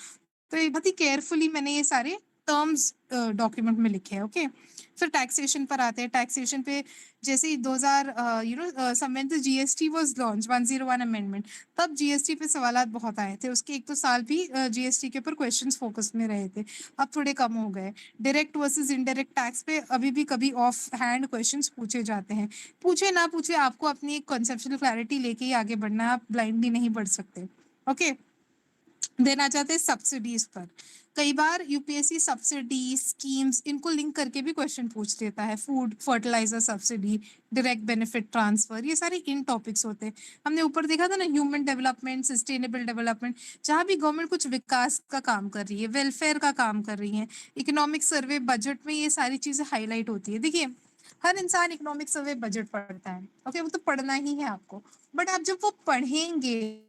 तो ये बहुत ही केयरफुली मैंने ये सारे टर्म्स डॉक्यूमेंट में लिखे हैं, ओके। फिर टैक्सेशन पर आते हैं। टैक्सेशन पे जैसे ही 2000 when the GST was launch 101 amendment, तब जीएसटी पे सवालात बहुत आए थे। उसके 1-2 साल भी जीएसटी के ऊपर क्वेश्चंस फोकस में रहे थे, अब थोड़े कम हो गए। डायरेक्ट वर्सेस इनडायरेक्ट टैक्स पे अभी भी कभी ऑफ हैंड क्वेश्चंस पूछे जाते हैं। पूछे ना पूछे, आपको अपनी एक कॉन्सेप्चुअल क्लैरिटी लेके ही आगे बढ़ना है, आप ब्लाइंडली नहीं बढ़ सकते, ओके। देन आ जाते हैं सब्सिडीज पर। कई बार यूपीएससी सब्सिडी स्कीम्स इनको लिंक करके भी क्वेश्चन पूछ लेता है। Food fertiliser subsidy, direct benefit transfer, ये सारे इन टॉपिक्स होते हैं। हमने ऊपर देखा था ना, ह्यूमन डेवलपमेंट, सस्टेनेबल डेवलपमेंट। जहाँ भी गवर्नमेंट कुछ विकास का काम कर रही है, वेलफेयर का काम कर रही है, इकोनॉमिक सर्वे, बजट में ये सारी चीजें हाईलाइट होती है। देखिए, हर इंसान इकोनॉमिक सर्वे बजट पढ़ता है, ओके, वो तो पढ़ना ही है आपको। बट आप जब वो पढ़ेंगे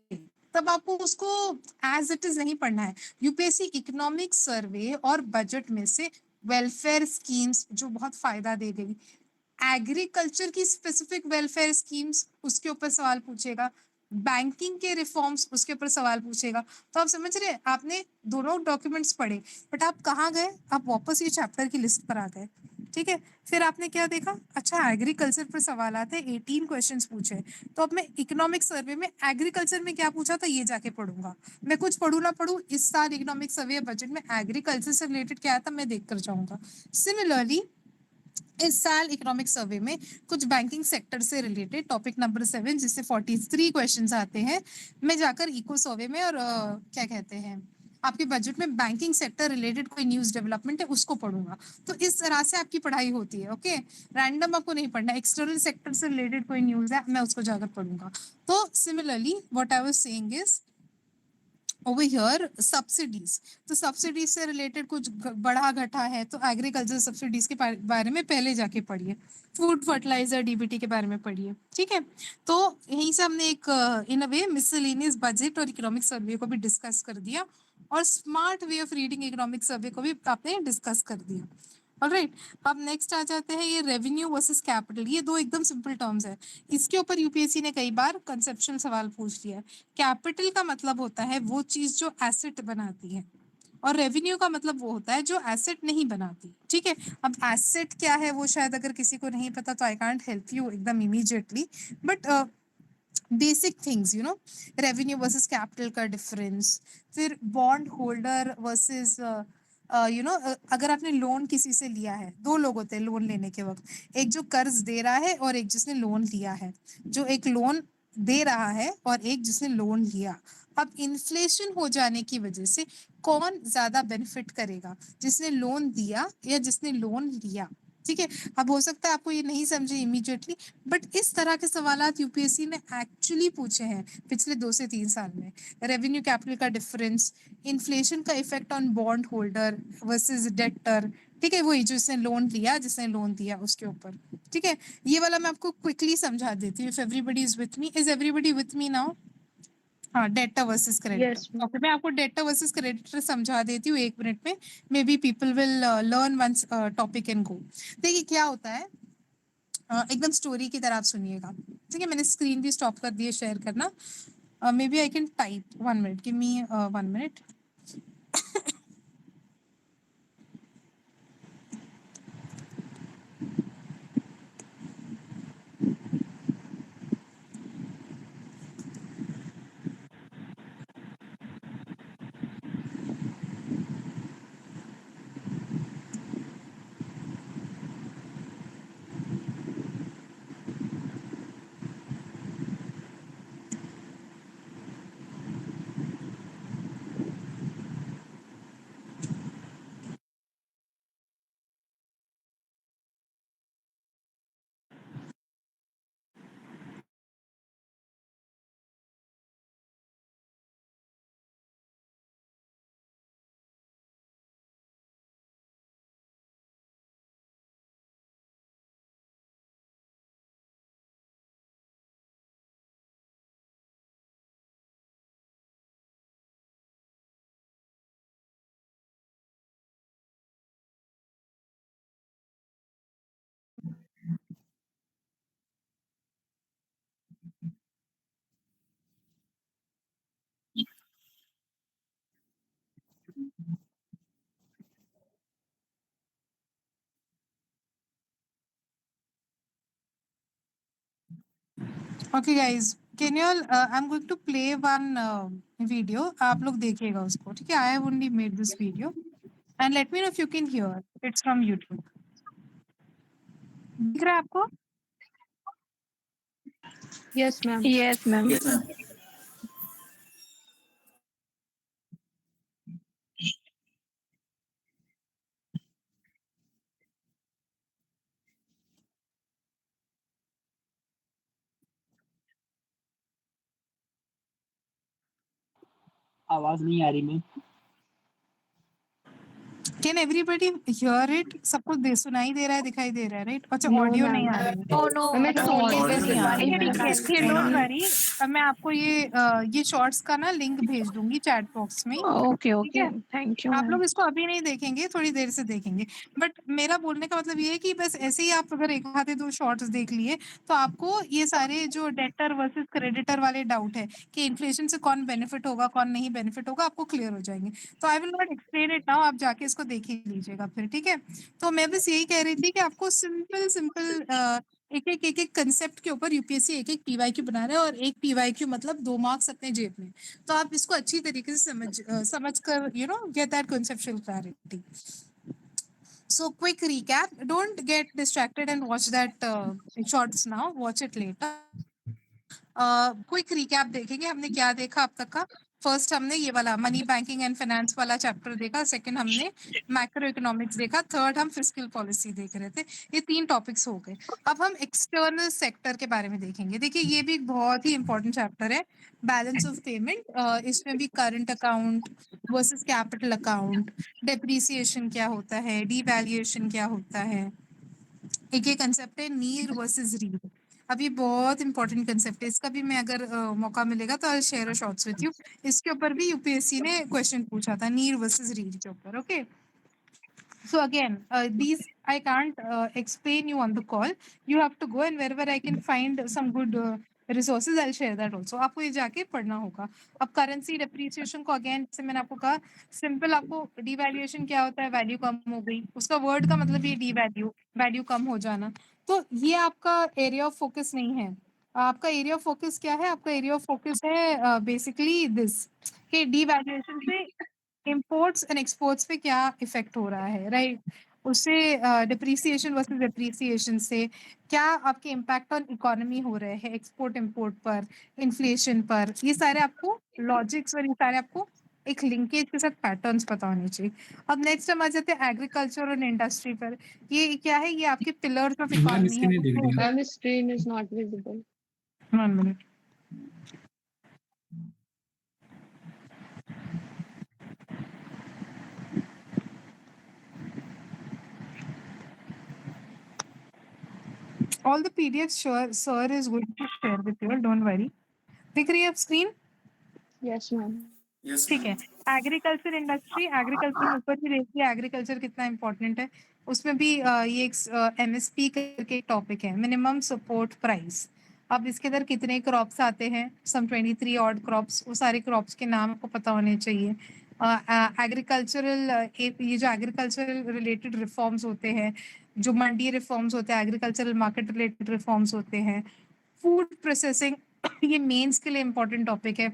तब आपको उसको एज इट इज नहीं पढ़ना है। यूपीएससी इकोनॉमिक सर्वे और बजट में से वेलफेयर स्कीम्स जो बहुत फायदा दे गई, एग्रीकल्चर की स्पेसिफिक वेलफेयर स्कीम्स, उसके ऊपर सवाल पूछेगा। बैंकिंग के रिफॉर्म्स, उसके ऊपर सवाल पूछेगा। तो आप समझ रहे हैं, आपने दोनों डॉक्यूमेंट्स पढ़े, बट आप कहाँ गए, आप वापस ये चैप्टर की लिस्ट पर आ गए, ठीक है। फिर आपने क्या देखा, अच्छा एग्रीकल्चर पर सवाल आते हैं, 18 क्वेश्चंस पूछे। तो अब मैं इकोनॉमिक सर्वे में एग्रीकल्चर में क्या पूछा था ये जाके पढ़ूंगा। मैं कुछ पढ़ू ना पढ़ू, इस साल इकोनॉमिक सर्वे बजट में एग्रीकल्चर से रिलेटेड क्या था मैं देख कर जाऊंगा। सिमिलरली इस साल इकोनॉमिक सर्वे में कुछ बैंकिंग सेक्टर से रिलेटेड टॉपिक नंबर 7 जिससे 43 क्वेश्चंस आते हैं, मैं जाकर इको सर्वे में और क्या कहते हैं आपके बजट में बैंकिंग सेक्टर रिलेटेड कोई न्यूज डेवलपमेंट है उसको पढ़ूंगा। तो इस तरह से आपकी पढ़ाई होती है, ओके। रैंडम आपको नहीं पढ़ना। एक्सटर्नल सेक्टर से रिलेटेड कोई न्यूज है, मैं उसको जाकर पढ़ूंगा। तो similarly what I was saying is over here subsidies. तो सब्सिडीज से रिलेटेड कुछ बढ़ा घटा है तो एग्रीकल्चर सब्सिडीज के बारे में पहले जाके पढ़िए। फूड फर्टिलाइजर डीबीटी के बारे में पढ़िए, ठीक है। तो यहीं से हमने एक इन अ वे मिसलेनियस बजट और इकोनॉमिक सर्वे को भी डिस्कस कर दिया, और smart way of reading economic survey को भी आपने डिस्कस कर दिया। ऑलराइट, अब नेक्स्ट आ जाते हैं ये रेवेन्यू वर्सेस कैपिटल। ये दो एकदम सिंपल टर्म्स है, इसके ऊपर यूपीएससी ने कई बार कंसेप्चुअल सवाल पूछ लिया है। कैपिटल का मतलब होता है वो चीज जो एसेट बनाती है, और रेवेन्यू का मतलब वो होता है जो एसेट नहीं बनाती, ठीक है। अब एसेट क्या है वो शायद अगर किसी को नहीं पता तो आई कांट हेल्प यू एकदम immediately, but basic things you know, revenue versus capital का डिफरेंस। फिर bond holder versus you know, अगर आपने लोन किसी से लिया है, दो लोग होते हैं लोन लेने के वक्त, एक जो कर्ज दे रहा है और एक जिसने लोन लिया है। जो एक लोन दे रहा है और एक जिसने लोन लिया, अब इन्फ्लेशन हो जाने की वजह से कौन ज्यादा बेनिफिट करेगा, जिसने लोन दिया या जिसने लोन लिया। ठीक है, अब हो सकता है आपको ये नहीं समझे इमीडिएटली, बट इस तरह के सवालात यूपीएससी ने एक्चुअली पूछे हैं पिछले 2 से 3 साल में। रेवेन्यू कैपिटल का डिफरेंस, इन्फ्लेशन का effect on bond holder versus debtor, ठीक है, वही जिसने लोन लिया जिसने लोन दिया उसके ऊपर। ठीक है, ये वाला मैं आपको क्विकली समझा देती हूँ। If everybody is with me, is everybody with me now? हाँ, debtor versus creditor. Yes, okay, मैं आपको डेटर वर्सेस क्रेडिटर समझा देती हूँ 1 मिनट में। Maybe people will learn once topic and go. देखिए क्या होता है, एकदम स्टोरी की तरह आप सुनिएगा। ठीक है, मैंने स्क्रीन भी स्टॉप कर दी है शेयर करना। Maybe I can type 1 minute, give me 1 minute. Okay guys, can you all, I am going to play one video, आप लोग देखिएगा उसको। ठीक है, I have only made this video and let me know if you can hear, it's from YouTube. दिख रहा है आपको? yes, ma'am. Yes, ma'am. Yes, ma'am. आवाज नहीं आ रही ma'am. Can everybody here it? सबको सुनाई दे रहा है, दिखाई दे रहा है, राइट? अच्छा, No, ऑडियो ma'am. नहीं आ रहा है। Oh no, हमें तो no, ऑडियो Audio नहीं आ नहीं रही आ रही, मैम। मैम। ठीक है, डोंट वरी। अब मैं आपको ये शॉर्ट्स का ना लिंक भेज दूंगी चैट बॉक्स में। ओके ठीक ओके, है, थैंक यू आप मैम। लोग इसको अभी नहीं देखेंगे, थोड़ी देर से देखेंगे। बट मेरा बोलने का मतलब ये है कि बस ऐसे ही आप अगर एक आधे 2 शॉर्ट्स देख लिए तो आपको ये सारे जो डेटर वर्सेस क्रेडिटर वाले डाउट है कि इन्फ्लेशन से कौन बेनिफिट होगा कौन नहीं बेनिफिट होगा, आपको क्लियर हो जाएंगे। तो I will not explain it now, आप जाके इसको देख ही लीजिएगा फिर। ठीक है, तो मैं बस यही कह रही थी कि आपको सिंपल सिंपल एक कंसेप्ट के ऊपर यूपीएससी एक पीवाईक्यू बना रहा है, और एक पीवाईक्यू मतलब 2 मार्क्स अपने जेब में। तो आप इसको अच्छी तरीके से समझ कर get that conceptual clarity. So quick recap, don't get distracted and watch that shorts now, watch it later. Quick recap देखेंगे हमने क्या देखा अब तक का। फर्स्ट हमने ये वाला मनी बैंकिंग एंड फाइनेंस वाला चैप्टर देखा, सेकंड हमने मैक्रो इकोनॉमिक्स देखा, थर्ड हम फिस्कल पॉलिसी देख रहे थे। ये 3 टॉपिक्स हो गए। अब हम एक्सटर्नल सेक्टर के बारे में देखेंगे। देखिए ये भी एक बहुत ही इंपॉर्टेंट चैप्टर है, बैलेंस ऑफ पेमेंट। इसमें भी current account versus capital account, depreciation क्या होता है, डीवैल्यूएशन क्या होता है, एक ये कंसेप्ट है नीर वर्सेस रीड। अब ये बहुत इंपॉर्टेंट कंसेप्ट है, इसका भी मैं अगर मौका मिलेगा तो I share a shorts with you. इसके ऊपर भी यूपीएससी ने क्वेश्चन पूछा था नीर वर्सेस रीड के ऊपर। Okay, so again these I can't explain you on the call, you have to go and wherever I can find some good resources I'll share that also, आपको ये जाके पढ़ना होगा। अब करेंसी डेप्रिसिएशन को अगेन जैसे मैंने आपको कहा सिंपल, आपको डिवैल्यूएशन क्या होता है, वैल्यू कम हो गई, उसका वर्ड का मतलब ये डिवैल्यू, वैल्यू कम हो जाना। तो ये आपका एरिया ऑफ फोकस नहीं है। आपका एरिया ऑफ फोकस क्या है? आपका एरिया ऑफ फोकस है बेसिकली दिस कि डिवैल्यूएशन से इंपोर्ट्स एंड एक्सपोर्ट्स पे क्या इफेक्ट हो रहा है, राइट? उससे डिप्रिसिएशन वर्सेस डिप्रिसिएशन से क्या आपके इम्पैक्ट ऑन इकोनॉमी हो रहे हैं, एक्सपोर्ट इम्पोर्ट पर, इन्फ्लेशन पर, ये सारे आपको लॉजिक्स और ये सारे आपको एक लिंकेज के साथ पैटर्न्स पता होने चाहिए। अब नेक्स्ट हम आ जाते हैं एग्रीकल्चर और इंडस्ट्री पर। ये क्या है, ये आपके पिलर्स ऑफ इकोनॉमी है। Ma'am, screen is not visible. 1 minute। All the PDFs sir is going to share with you, don't worry। दिख रही है आप स्क्रीन? Yes, ma'am. Yes, ठीक है। ma'am. एग्रीकल्चर इंडस्ट्री, एग्रीकल्चर में ऊपर भी देखिए एग्रीकल्चर कितना इंपॉर्टेंट है। उसमें भी ये एक MSP करके एक टॉपिक है, मिनिमम सपोर्ट प्राइस। अब इसके अंदर कितने क्रॉप्स आते हैं, सम 23 ऑड क्रॉप्स, वो सारे क्रॉप्स के नाम आपको पता होने चाहिए। एग्रीकल्चरल ये जो एग्रीकल्चरल रिलेटेड रिफॉर्म्स होते हैं, जो मंडी रिफॉर्म्स होते हैं, एग्रीकल्चरल मार्केट रिलेटेड रिफॉर्म्स होते हैं, फूड प्रोसेसिंग ये मेंस के लिए इंपॉर्टेंट टॉपिक है,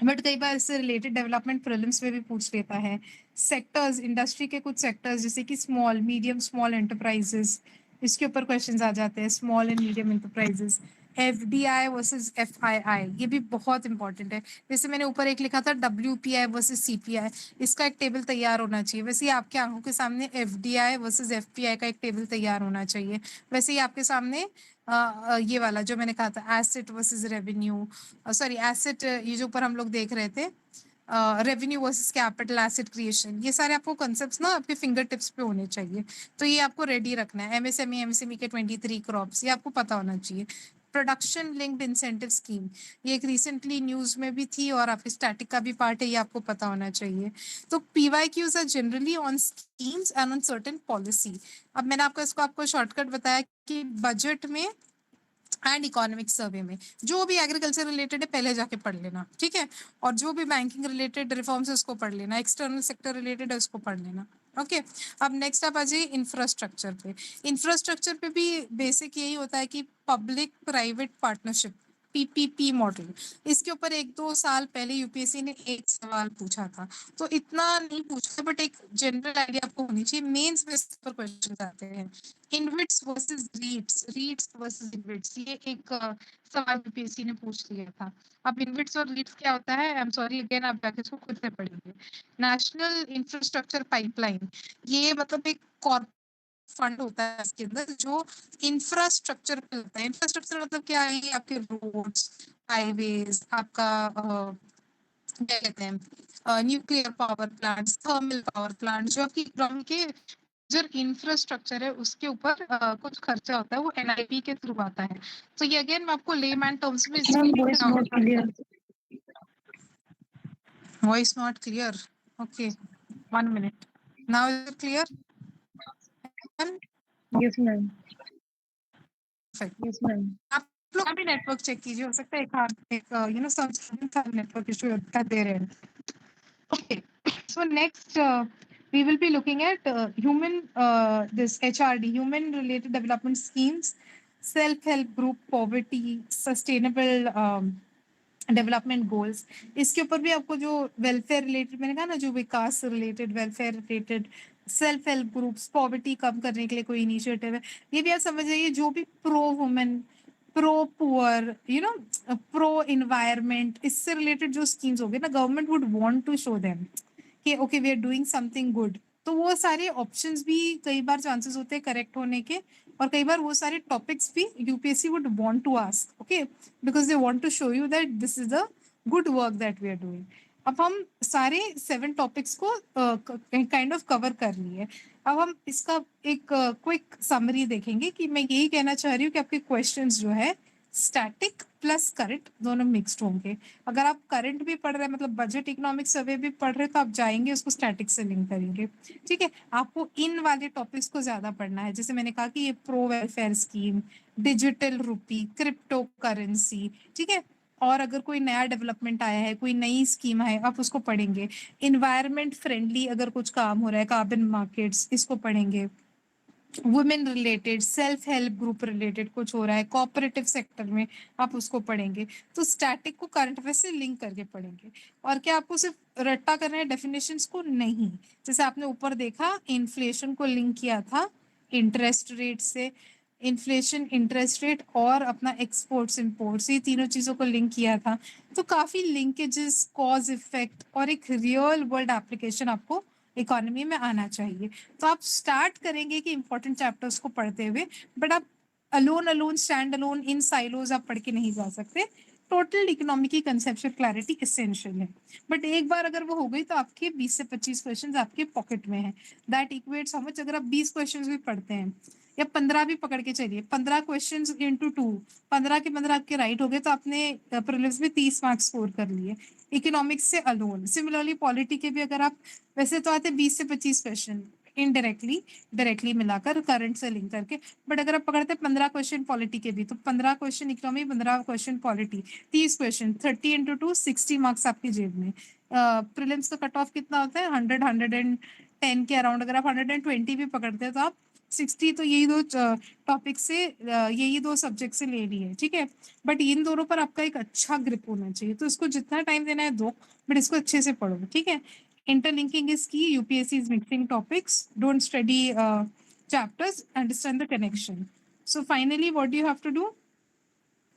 बट कई बार इससे रिलेटेड डेवलपमेंट प्रीलिम्स में भी पूछ लेता है। सेक्टर्स, इंडस्ट्री के कुछ सेक्टर्स जैसे कि स्मॉल मीडियम स्मॉल एंटरप्राइजेस, इसके ऊपर क्वेश्चंस आ जाते हैं। Small and medium enterprises, FDI versus FII, ये भी बहुत इंपॉर्टेंट है। जैसे मैंने ऊपर एक लिखा था WPI वर्सेस CPI, इसका एक टेबल तैयार होना चाहिए। वैसे ही आपके आंखों के सामने FDI वर्सेस FPI का एक टेबल तैयार होना चाहिए। वैसे ही आपके सामने ये वाला जो मैंने कहा था asset versus revenue, sorry asset, ये जो ऊपर हम लोग देख रहे थे revenue versus capital asset creation, ये सारे आपको कॉन्सेप्ट्स ना आपके फिंगर टिप्स पे होने चाहिए। तो ये आपको रेडी रखना है। MSME के 23 क्रॉप्स, ये आपको पता होना चाहिए। प्रोडक्शन लिंक्ड इंसेंटिव स्कीम, ये एक रिसेंटली न्यूज में भी थी और आपके स्टैटिक का भी पार्ट है, ये आपको पता होना चाहिए। तो PYQs are generally on schemes and on certain policy. अब मैंने आपको शॉर्टकट बताया कि बजट में एंड इकोनॉमिक सर्वे में जो भी एग्रीकल्चर रिलेटेड है पहले जाके पढ़ लेना, ठीक है। और जो भी बैंकिंग रिलेटेड रिफॉर्म्स है उसको पढ़ लेना, एक्सटर्नल सेक्टर रिलेटेड है उसको पढ़ लेना, ओके। अब नेक्स्ट आप आ जाइए इंफ्रास्ट्रक्चर पे। इंफ्रास्ट्रक्चर पे भी बेसिक यही होता है कि public private partnership, PPP model, इसके ऊपर 1-2 साल पहले यूपीएससी ने एक सवाल पूछा था, तो इतना नहीं पूछा बट एक जनरल आइडिया आपको होनी चाहिए। मेंस में इस पर क्वेश्चन आते हैं। इनविट्स वर्सेस रीट्स वर्सेस इनविट्स, ये एक सवाल यूपीएससी ने पूछ लिया था। अब इनविट्स और रीट्स क्या होता है, आई एम सॉरी अगेन, आप जाके इसको खुद से पढ़ेंगे। नेशनल इंफ्रास्ट्रक्चर पाइपलाइन, ये मतलब एक फंड होता है इसके अंदर जो इंफ्रास्ट्रक्चर पे होता है। इंफ्रास्ट्रक्चर मतलब क्या है, ये आपके रोड्स, हाईवेज, आपका क्या कहते हैं nuclear power plants, thermal power plant, जो आपकी इकोनॉमी के जो इंफ्रास्ट्रक्चर है उसके ऊपर कुछ खर्चा होता है, वो NIP के थ्रू आता है। तो ये अगेन मैं आपको लेमैन टर्म्स में voice not clear, okay 1 minute, now is it clear? Yes, ma'am. Perfect। Yes, ma'am. आप लोग अभी नेटवर्क चेक कीजिए, हो सकता है एक सम नेटवर्क इशू है दे रहे हैं। Okay, so next we will be looking at this HRD, human related development schemes, self-help group, poverty, sustainable development goals. इसके ऊपर भी आपको जो वेलफेयर रिलेटेड मैंने कहा ना, जो विकास related, welfare related, self help groups, poverty कम करने के लिए कोई इनिशिएटिव है, ये भी आप समझ जाइए। जो भी pro women, pro poor, pro environment, इससे रिलेटेड जो स्कीम्स होंगे ना, government would want to show them कि okay we are doing something good. तो वो सारे ऑप्शंस भी कई बार चांसेस होते हैं करेक्ट होने के, और कई बार वो सारे टॉपिक्स भी UPSC would want to ask, okay, because they want to show you that this is the good work that we are doing. अब हम सारे 7 टॉपिक्स को काइंड ऑफ कवर कर लिए। अब हम इसका एक क्विक समरी देखेंगे कि मैं यही कहना चाह रही हूँ कि आपके क्वेश्चंस जो है स्टैटिक प्लस करंट दोनों मिक्स्ड होंगे। अगर आप करंट भी पढ़ रहे हैं, मतलब बजट इकोनॉमिक सर्वे भी पढ़ रहे हैं, तो आप जाएंगे उसको स्टैटिक से लिंक करेंगे, ठीक है। आपको इन वाले टॉपिक्स को ज्यादा पढ़ना है, जैसे मैंने कहा कि ये प्रो वेलफेयर स्कीम, डिजिटल रूपी, क्रिप्टो करेंसी, ठीक है। और अगर कोई नया डेवलपमेंट आया है, कोई नई स्कीम है, आप उसको पढ़ेंगे। इन्वायरमेंट फ्रेंडली अगर कुछ काम हो रहा है, कार्बन मार्केट्स, इसको पढ़ेंगे। Women related, self help group related कुछ हो रहा है, कोऑपरेटिव सेक्टर में आप उसको पढ़ेंगे। तो स्टैटिक को करंट अफेयर से लिंक करके पढ़ेंगे। और क्या आपको सिर्फ रट्टा करना है डेफिनेशंस को? नहीं। जैसे आपने ऊपर देखा, इन्फ्लेशन को लिंक किया था इंटरेस्ट रेट से, इन्फ्लेशन, इंटरेस्ट रेट और अपना एक्सपोर्ट्स इंपोर्ट्स, ये तीनों चीजों को लिंक किया था। तो काफी लिंकेजेस, कॉज इफेक्ट और एक रियल वर्ल्ड एप्लीकेशन आपको इकोनॉमी में आना चाहिए। तो आप स्टार्ट करेंगे कि इंपॉर्टेंट चैप्टर्स को पढ़ते हुए, बट आप alone stand alone in silos आप पढ़ के नहीं जा सकते। टोटल इकोनॉमी की कंसेप्चुअल क्लैरिटी एसेंशियल है। बट एक बार अगर वो हो गई तो आपके 20 से 25 क्वेश्चंस आपके पॉकेट में है। That equates how much? अगर आप 20 क्वेश्चंस भी पढ़ते हैं या 15 भी पकड़ के चलिए, 15 क्वेश्चंस इंटू 2, 15 के 15 आपके राइट हो गए, तो आपने प्रीलिम्स में 30 मार्क्स स्कोर कर लिए इकोनॉमिक्स से अलोन। सिमिलरली पॉलिटी के भी अगर आप, वैसे तो आते 20 से 25 क्वेश्चन इनडायरेक्टली, डायरेक्टली मिलाकर करंट से लिंक करके, बट अगर आप पकड़ते 15 क्वेश्चन पॉलिटी के भी, तो 15 question economy, 15 question polity, 30 question, 30 into 2, 60 marks आपकी जेब में। प्रीलिम्स का कट ऑफ कितना होता है? 100, 110 के अराउंड। अगर आप 120 भी पकड़ते हैं तो आप 60 तो यही दो टॉपिक से, यही दो सब्जेक्ट से ले लिए, ठीक है। बट इन दोनों पर आपका एक अच्छा ग्रिप होना चाहिए, तो इसको जितना टाइम देना है दो, बट इसको अच्छे से पढ़ो, ठीक है। Interlinking is key. UPSC is mixing topics. Don't study chapters. Understand the connection. So finally, what do you have to do?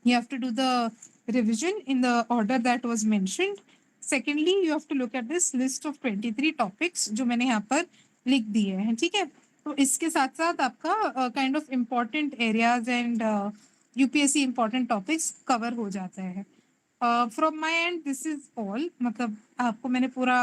You have to do the revision in the order that was mentioned. Secondly, you have to look at this list of 23 topics जो मैंने यहाँ पर लिख दिए हैं, ठीक है। तो इसके साथ साथ आपका kind of important areas and UPSC important topics cover हो जाता है। From my end, this is all. मतलब आपको मैंने पूरा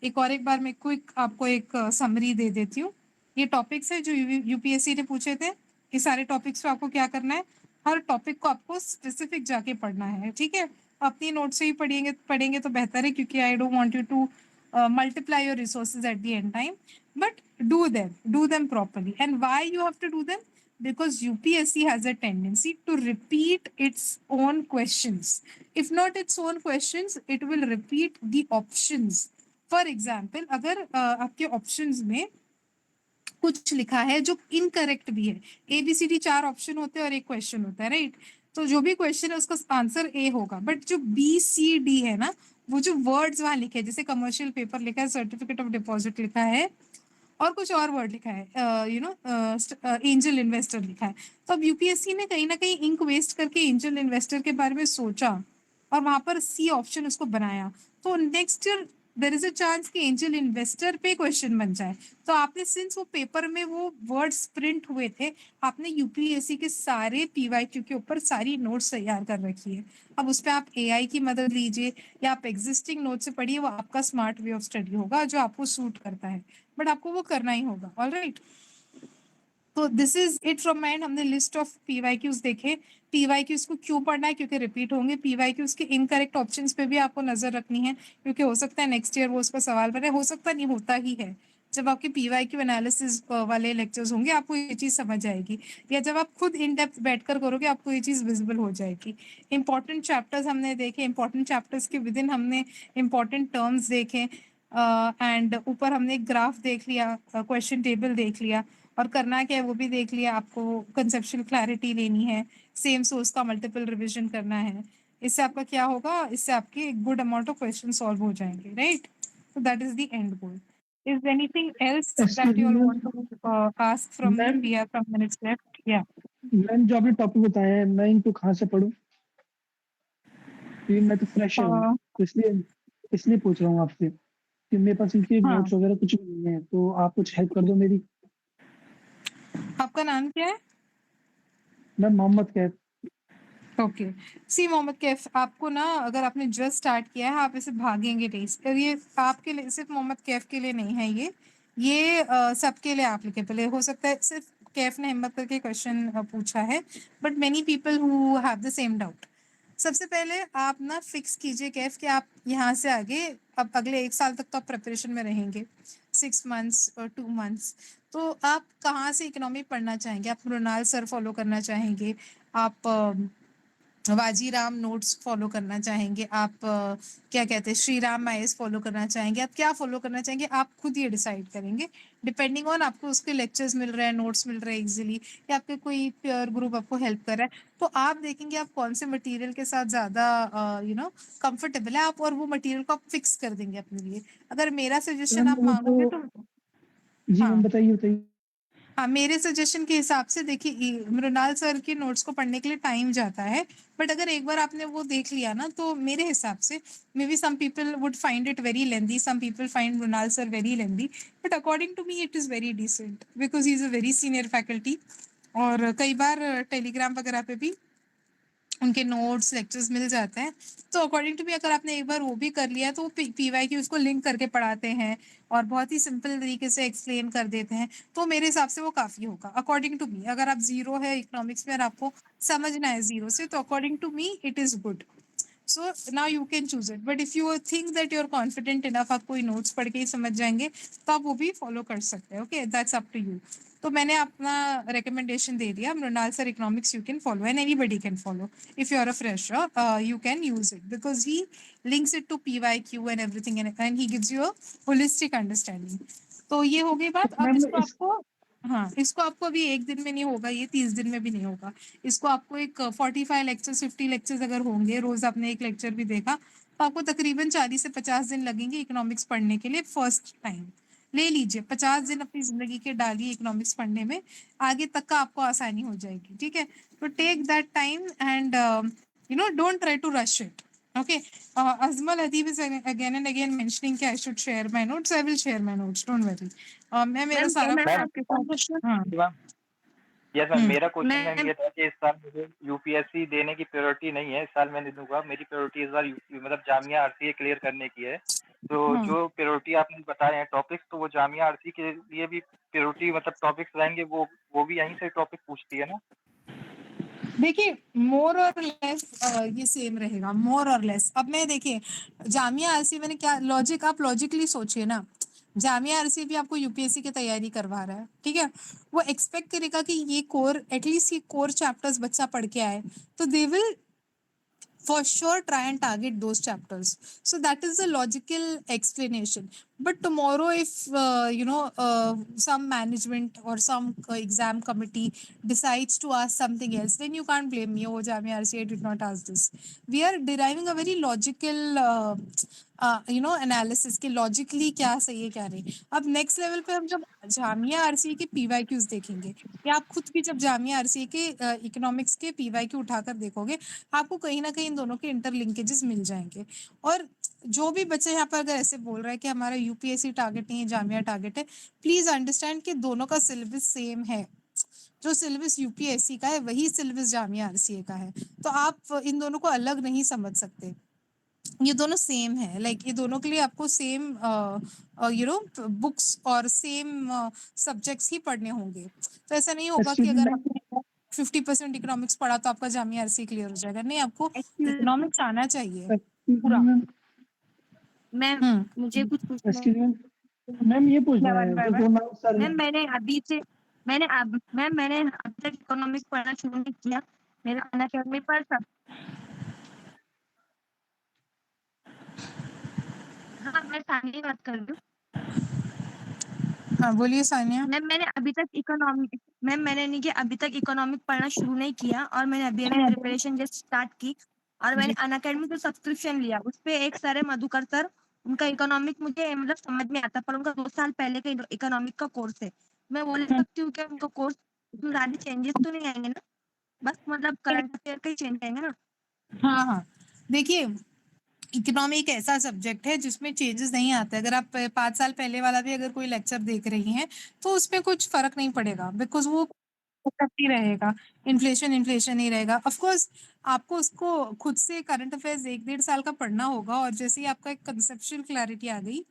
एक बार मैं क्विक आपको एक समरी दे देती हूँ। ये टॉपिक्स है जो यूपीएससी ने पूछे थे। ये सारे टॉपिक्स पे आपको क्या करना है, हर टॉपिक को आपको स्पेसिफिक जाके पढ़ना है, ठीक है। अपनी नोट से ही पढ़ेंगे तो बेहतर है, क्योंकि I don't want you to multiply your resources at the end time, but do them properly. And why you have to do them? Because UPSC has a tendency to repeat its own questions. If not its own questions, it will repeat the options. For example, अगर आपके options में कुछ लिखा है जो इनकरेक्ट भी है, ABCD 4 ऑप्शन होते हैं और एक क्वेश्चन होता है, राइट। तो जो भी क्वेश्चन है उसका आंसर ए होगा, बट जो BCD है ना, वो जो वर्ड्स वहां लिखे हैं, जैसे कमर्शियल पेपर लिखा है, सर्टिफिकेट ऑफ डिपॉजिट लिखा है और कुछ और वर्ड लिखा है, एंजल इन्वेस्टर लिखा है। तो अब यूपीएससी ने कहीं ना कहीं इंक वेस्ट करके एंजल इन्वेस्टर के बारे में सोचा और वहां पर सी ऑप्शन उसको बनाया। तो next year there is a chance कि एंजल इन्वेस्टर पे क्वेश्चन बन जाए। तो आपने सिंस वो पेपर में वो वर्ड्स प्रिंट हुए थे, आपने यूपीएससी के सारे पीवाईक्यू के ऊपर सारी नोट्स तैयार कर रखी है। अब उस पर आप एआई की मदद लीजिए या आप एग्जिस्टिंग नोट से पढ़िए, वो आपका स्मार्ट वे ऑफ स्टडी होगा जो आपको सूट करता है, बट आपको वो करना ही होगा। ऑलराइट, तो this is it from my and. हमने लिस्ट ऑफ पीवाईक्यूज देखे। पीवाईक्यूज को क्यों पढ़ना है? क्योंकि रिपीट होंगे। पीवाईक्यूज के इनकरेक्ट ऑप्शंस पे भी आपको नजर रखनी है, क्योंकि हो सकता है नेक्स्ट ईयर वो उसका सवाल बने, हो सकता नहीं, होता ही है। जब आपके पीवाईक्यू एनालिसिस वाले लेक्चर्स होंगे आपको ये चीज समझ आएगी, या जब आप खुद इन डेप्थ बैठकर करोगे आपको ये चीज विजिबल हो जाएगी। इंपॉर्टेंट चैप्टर्स हमने देखे, इंपॉर्टेंट चैप्टर्स के विद इन हमने इंपॉर्टेंट टर्म्स देखे, एंड ऊपर हमने एक ग्राफ देख लिया, क्वेश्चन टेबल देख लिया, और करना क्या है वो भी देख लिया। आपको कंसेप्चुअल क्लैरिटी लेनी है, सेम सोर्स का मल्टीपल रिवीजन करना है। इससे आपका क्या होगा, इससे आपके good amount of question solve हो जाएंगे, right. So that is the end goal. Is anything else that you all want to ask from me? We have some minutes left. Yeah. Ma'am जो आपने टॉपिक बताया है मैं इनको कहाँ से पढूं? क्योंकि मैं तो फ्रेशर हूँ, तो इसलिए पूछ रहा हूँ आपसे कि मेरे पास इनके नोट्स वगैरह कुछ भी नहीं है, तो आप कुछ हेल्प कर दो मेरी। आपका नाम क्या है? मैं मोहम्मद कैफ। ओके, सी मोहम्मद कैफ, आपको ना अगर आपने जस्ट स्टार्ट किया है आप इसे भागेंगे रेस, और ये आपके लिए, सिर्फ मोहम्मद कैफ के लिए नहीं है, ये सबके लिए एप्लीकेबल है। हो सकता है सिर्फ कैफ ने हिम्मत करके क्वेश्चन पूछा है, but many people who have the same doubt. सबसे पहले आप ना फिक्स कीजिए कैफ कि आप यहाँ से आगे अब अगले 1 साल तक तो आप प्रिपरेशन में रहेंगे, 6 मंथ्स और 2 मंथ्स। तो आप कहाँ से इकोनॉमी पढ़ना चाहेंगे? आप मृणाल सर फॉलो करना चाहेंगे, आप वाजीराम नोट्स फॉलो करना चाहेंगे, आप क्या कहते हैं श्री राम आईएएस फॉलो करना चाहेंगे, आप क्या फॉलो करना चाहेंगे, आप खुद ये डिसाइड करेंगे डिपेंडिंग ऑन आपको उसके लेक्चर्स मिल रहे हैं, नोट्स मिल रहे हैं इजीली, या आपके कोई पीयर ग्रुप आपको हेल्प कर रहा है, तो आप देखेंगे आप कौन से मटेरियल के साथ ज़्यादा कंफर्टेबल है आप, और वो मटेरियल को आप फिक्स कर देंगे अपने लिए। अगर मेरा सजेशन मैम आप वो मांगोगे तो जी हाँ मैम बताइए बताइए। हाँ, मेरे सजेशन के हिसाब से देखिए मृणाल सर के नोट्स को पढ़ने के लिए टाइम जाता है, बट अगर एक बार आपने वो देख लिया ना तो मेरे हिसाब से maybe some people would find it very lengthy, some people find Mrinal sir very lengthy, but according to me it is very decent because he is a very senior faculty. और कई बार टेलीग्राम वगैरह पे भी उनके नोट्स लेक्चर्स मिल जाते हैं, तो अकॉर्डिंग टू मी अगर आपने एक बार वो भी कर लिया तो पीवाईक्यू उसको लिंक करके पढ़ाते हैं और बहुत ही सिंपल तरीके से एक्सप्लेन कर देते हैं, तो मेरे हिसाब से वो काफ़ी होगा अकॉर्डिंग टू मी। अगर आप जीरो है इकोनॉमिक्स में और आपको समझना है जीरो से, तो according to me it is good. So now you can choose it, but if you think that you are confident enough आप कोई नोट्स पढ़ के ही समझ जाएंगे, तो आप वो भी फॉलो कर सकते हैं। Okay, that's up to you. तो मैंने अपना रिकमेंडेशन दे दिया, Mrinal sir economics you can follow and anybody can follow if you're a fresher, you can use it because he links it to PYQ and everything, and he gives you a holistic understanding. तो ये हो गई बात। अब मैम इसको इस आपको हाँ, इसको आपको अभी एक दिन में नहीं होगा, ये 30 दिन में भी नहीं होगा। इसको आपको एक 45 लेक्चर्स 50 लेक्चर्स अगर होंगे, रोज आपने एक लेक्चर भी देखा, तो आपको तकरीबन 40 से 50 दिन लगेंगे इकोनॉमिक्स पढ़ने के लिए फर्स्ट टाइम। ले लीजिए 50 दिन अपनी जिंदगी के डालिए इकोनॉमिक्स पढ़ने में, आगे तक का आपको आसानी हो जाएगी। ठीक है, तो take that time and don't try to rush it. Okay, Azmal Adib is again and again mentioning कि I should share my notes. I will share my notes, don't worry. मैं मेरा मैम सारा मैं आपके साथ हाँ यस मैम, मेरा क्वेश्चन मैम मैम ये था कि इस साल मुझे यूपीएससी देने की प्रायोरिटी नहीं है, इस साल मैं नहीं दूंगा। मेरी प्रायोरिटी इस बार मतलब जामिया आरसीए क्लियर करने की है। तो हाँ। जो प्रायोरिटी आपने बताए हैं टॉपिक्स, तो वो जामिया आरसी के लिए भी प्रायोरिटी मतलब टॉपिक्स रहेंगे, वो भी यहीं से टॉपिक पूछती है ना? देखिए मोर और लेस ये सेम रहेगा, मोर और लेस। अब मैं देखिए जामिया आरसी मैंने क्या लॉजिक, आप लॉजिकली सोचिए ना, जामिया आरसी भी आपको यूपीएससी की तैयारी करवा रहा है, ठीक है, वो एक्सपेक्ट करेगा कि ये कोर एटलीस्ट ये कोर चैप्टर्स बच्चा पढ़ के आए, तो they will for sure try and target those chapters. So that is the logical explanation. But tomorrow if some management or some exam committee decides to ask something else, then you can't blame me, oh Jamia RCA did not ask this. We are deriving a very logical analysis के लॉजिकली क्या सही है क्या नहीं। अब नेक्स्ट लेवल पे हम जब जामिया आरसी के पीवाईक्यूज देखेंगे, या आप खुद भी जब जामिया आरसी के इकोनॉमिक्स के पीवाईक्यू उठाकर देखोगे, आपको कहीं ना कहीं इन दोनों के इंटरलिंकेजेस मिल जाएंगे। और जो भी बच्चे यहाँ पर अगर ऐसे बोल रहे हैं कि हमारा यूपीएससी टारगेट नहीं है जामिया टारगेट है, प्लीज अंडरस्टैंड कि दोनों का सिलेबस सेम है। जो सिलेबस यूपीएससी का है वही सिलेबस जामिया आरसीए का है, तो आप इन दोनों को अलग नहीं समझ सकते, ये दोनों सेम है। लाइक ये दोनों के लिए आपको सेम बुक्स और सेम सब्जेक्ट्स ही पढ़ने होंगे। तो ऐसा नहीं होगा कि अगर आपने 50% इकोनॉमिक्स पढ़ा तो आपका जामिया आरसी क्लियर हो जाएगा, नहीं, आपको इकोनॉमिक्स आना चाहिए पूरा। मैम मुझे कुछ पूछना है। एक्सक्यूज मैम ये पूछना है जो गोना सर मैम मैंने अभी तक इकोनॉमिक्स पढ़ना शुरू नहीं किया, मेरा अनअकैडमी पर सब। हाँ मैं सानिया बात कर रही हूँ। हाँ बोलिए सानिया। मैम मैंने अभी तक इकोनॉमिक पढ़ना शुरू नहीं किया, और मैंने अभी प्रिपरेशन जस्ट स्टार्ट की, और मैंने अनअकैडमी से सब्सक्रिप्शन लिया। उस पे एक सर है मधुकर सर, उनका इकोनॉमिक मुझे मतलब समझ में आता, पर उनका 2 साल पहले का इकोनॉमिक का कोर्स है। मैं बोल सकती हूँ कि उनका कोर्स उसमें ज्यादा चेंजेस तो नहीं आएंगे ना, बस मतलब करंट अफेयर का ही चेंज आएंगे ना? हाँ देखिए इकोनॉमी एक ऐसा सब्जेक्ट है जिसमें चेंजेस नहीं आते। अगर आप 5 साल पहले वाला भी अगर कोई लेक्चर देख रही हैं तो उसमें कुछ फर्क नहीं पड़ेगा, बिकॉज वो ही रहेगा, इन्फ्लेशन ही रहेगा। ऑफ कोर्स आपको उसको खुद से करंट अफेयर्स 1-1.5 साल का पढ़ना होगा, और जैसे ही आपका एक कंसेप्चुअल क्लैरिटी आ गई,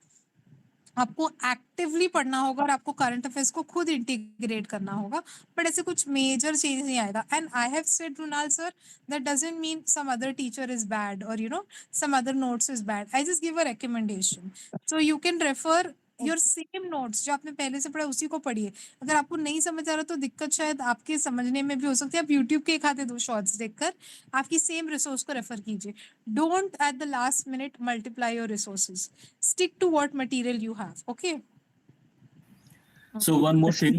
आपको एक्टिवली पढ़ना होगा और आपको करंट अफेयर्स को खुद इंटीग्रेट करना होगा, बट ऐसे कुछ मेजर चेंज नहीं आएगा। And I have said Runal sir, that doesn't mean some other teacher is bad और some other notes is bad. I just give a recommendation, so you can refer your same notes जो आपने पहले से पढ़ा उसी को पढ़िए। अगर आपको नहीं समझ आ रहा तो दिक्कत शायद आपके समझने में भी हो सकती है। आप यूट्यूब के एक आधे 2 शॉर्ट्स देखकर आपकी सेम रिसोर्स को रेफर कीजिए। Don't at the last minute multiply your resources, stick to what material you have. Okay, So one more thing,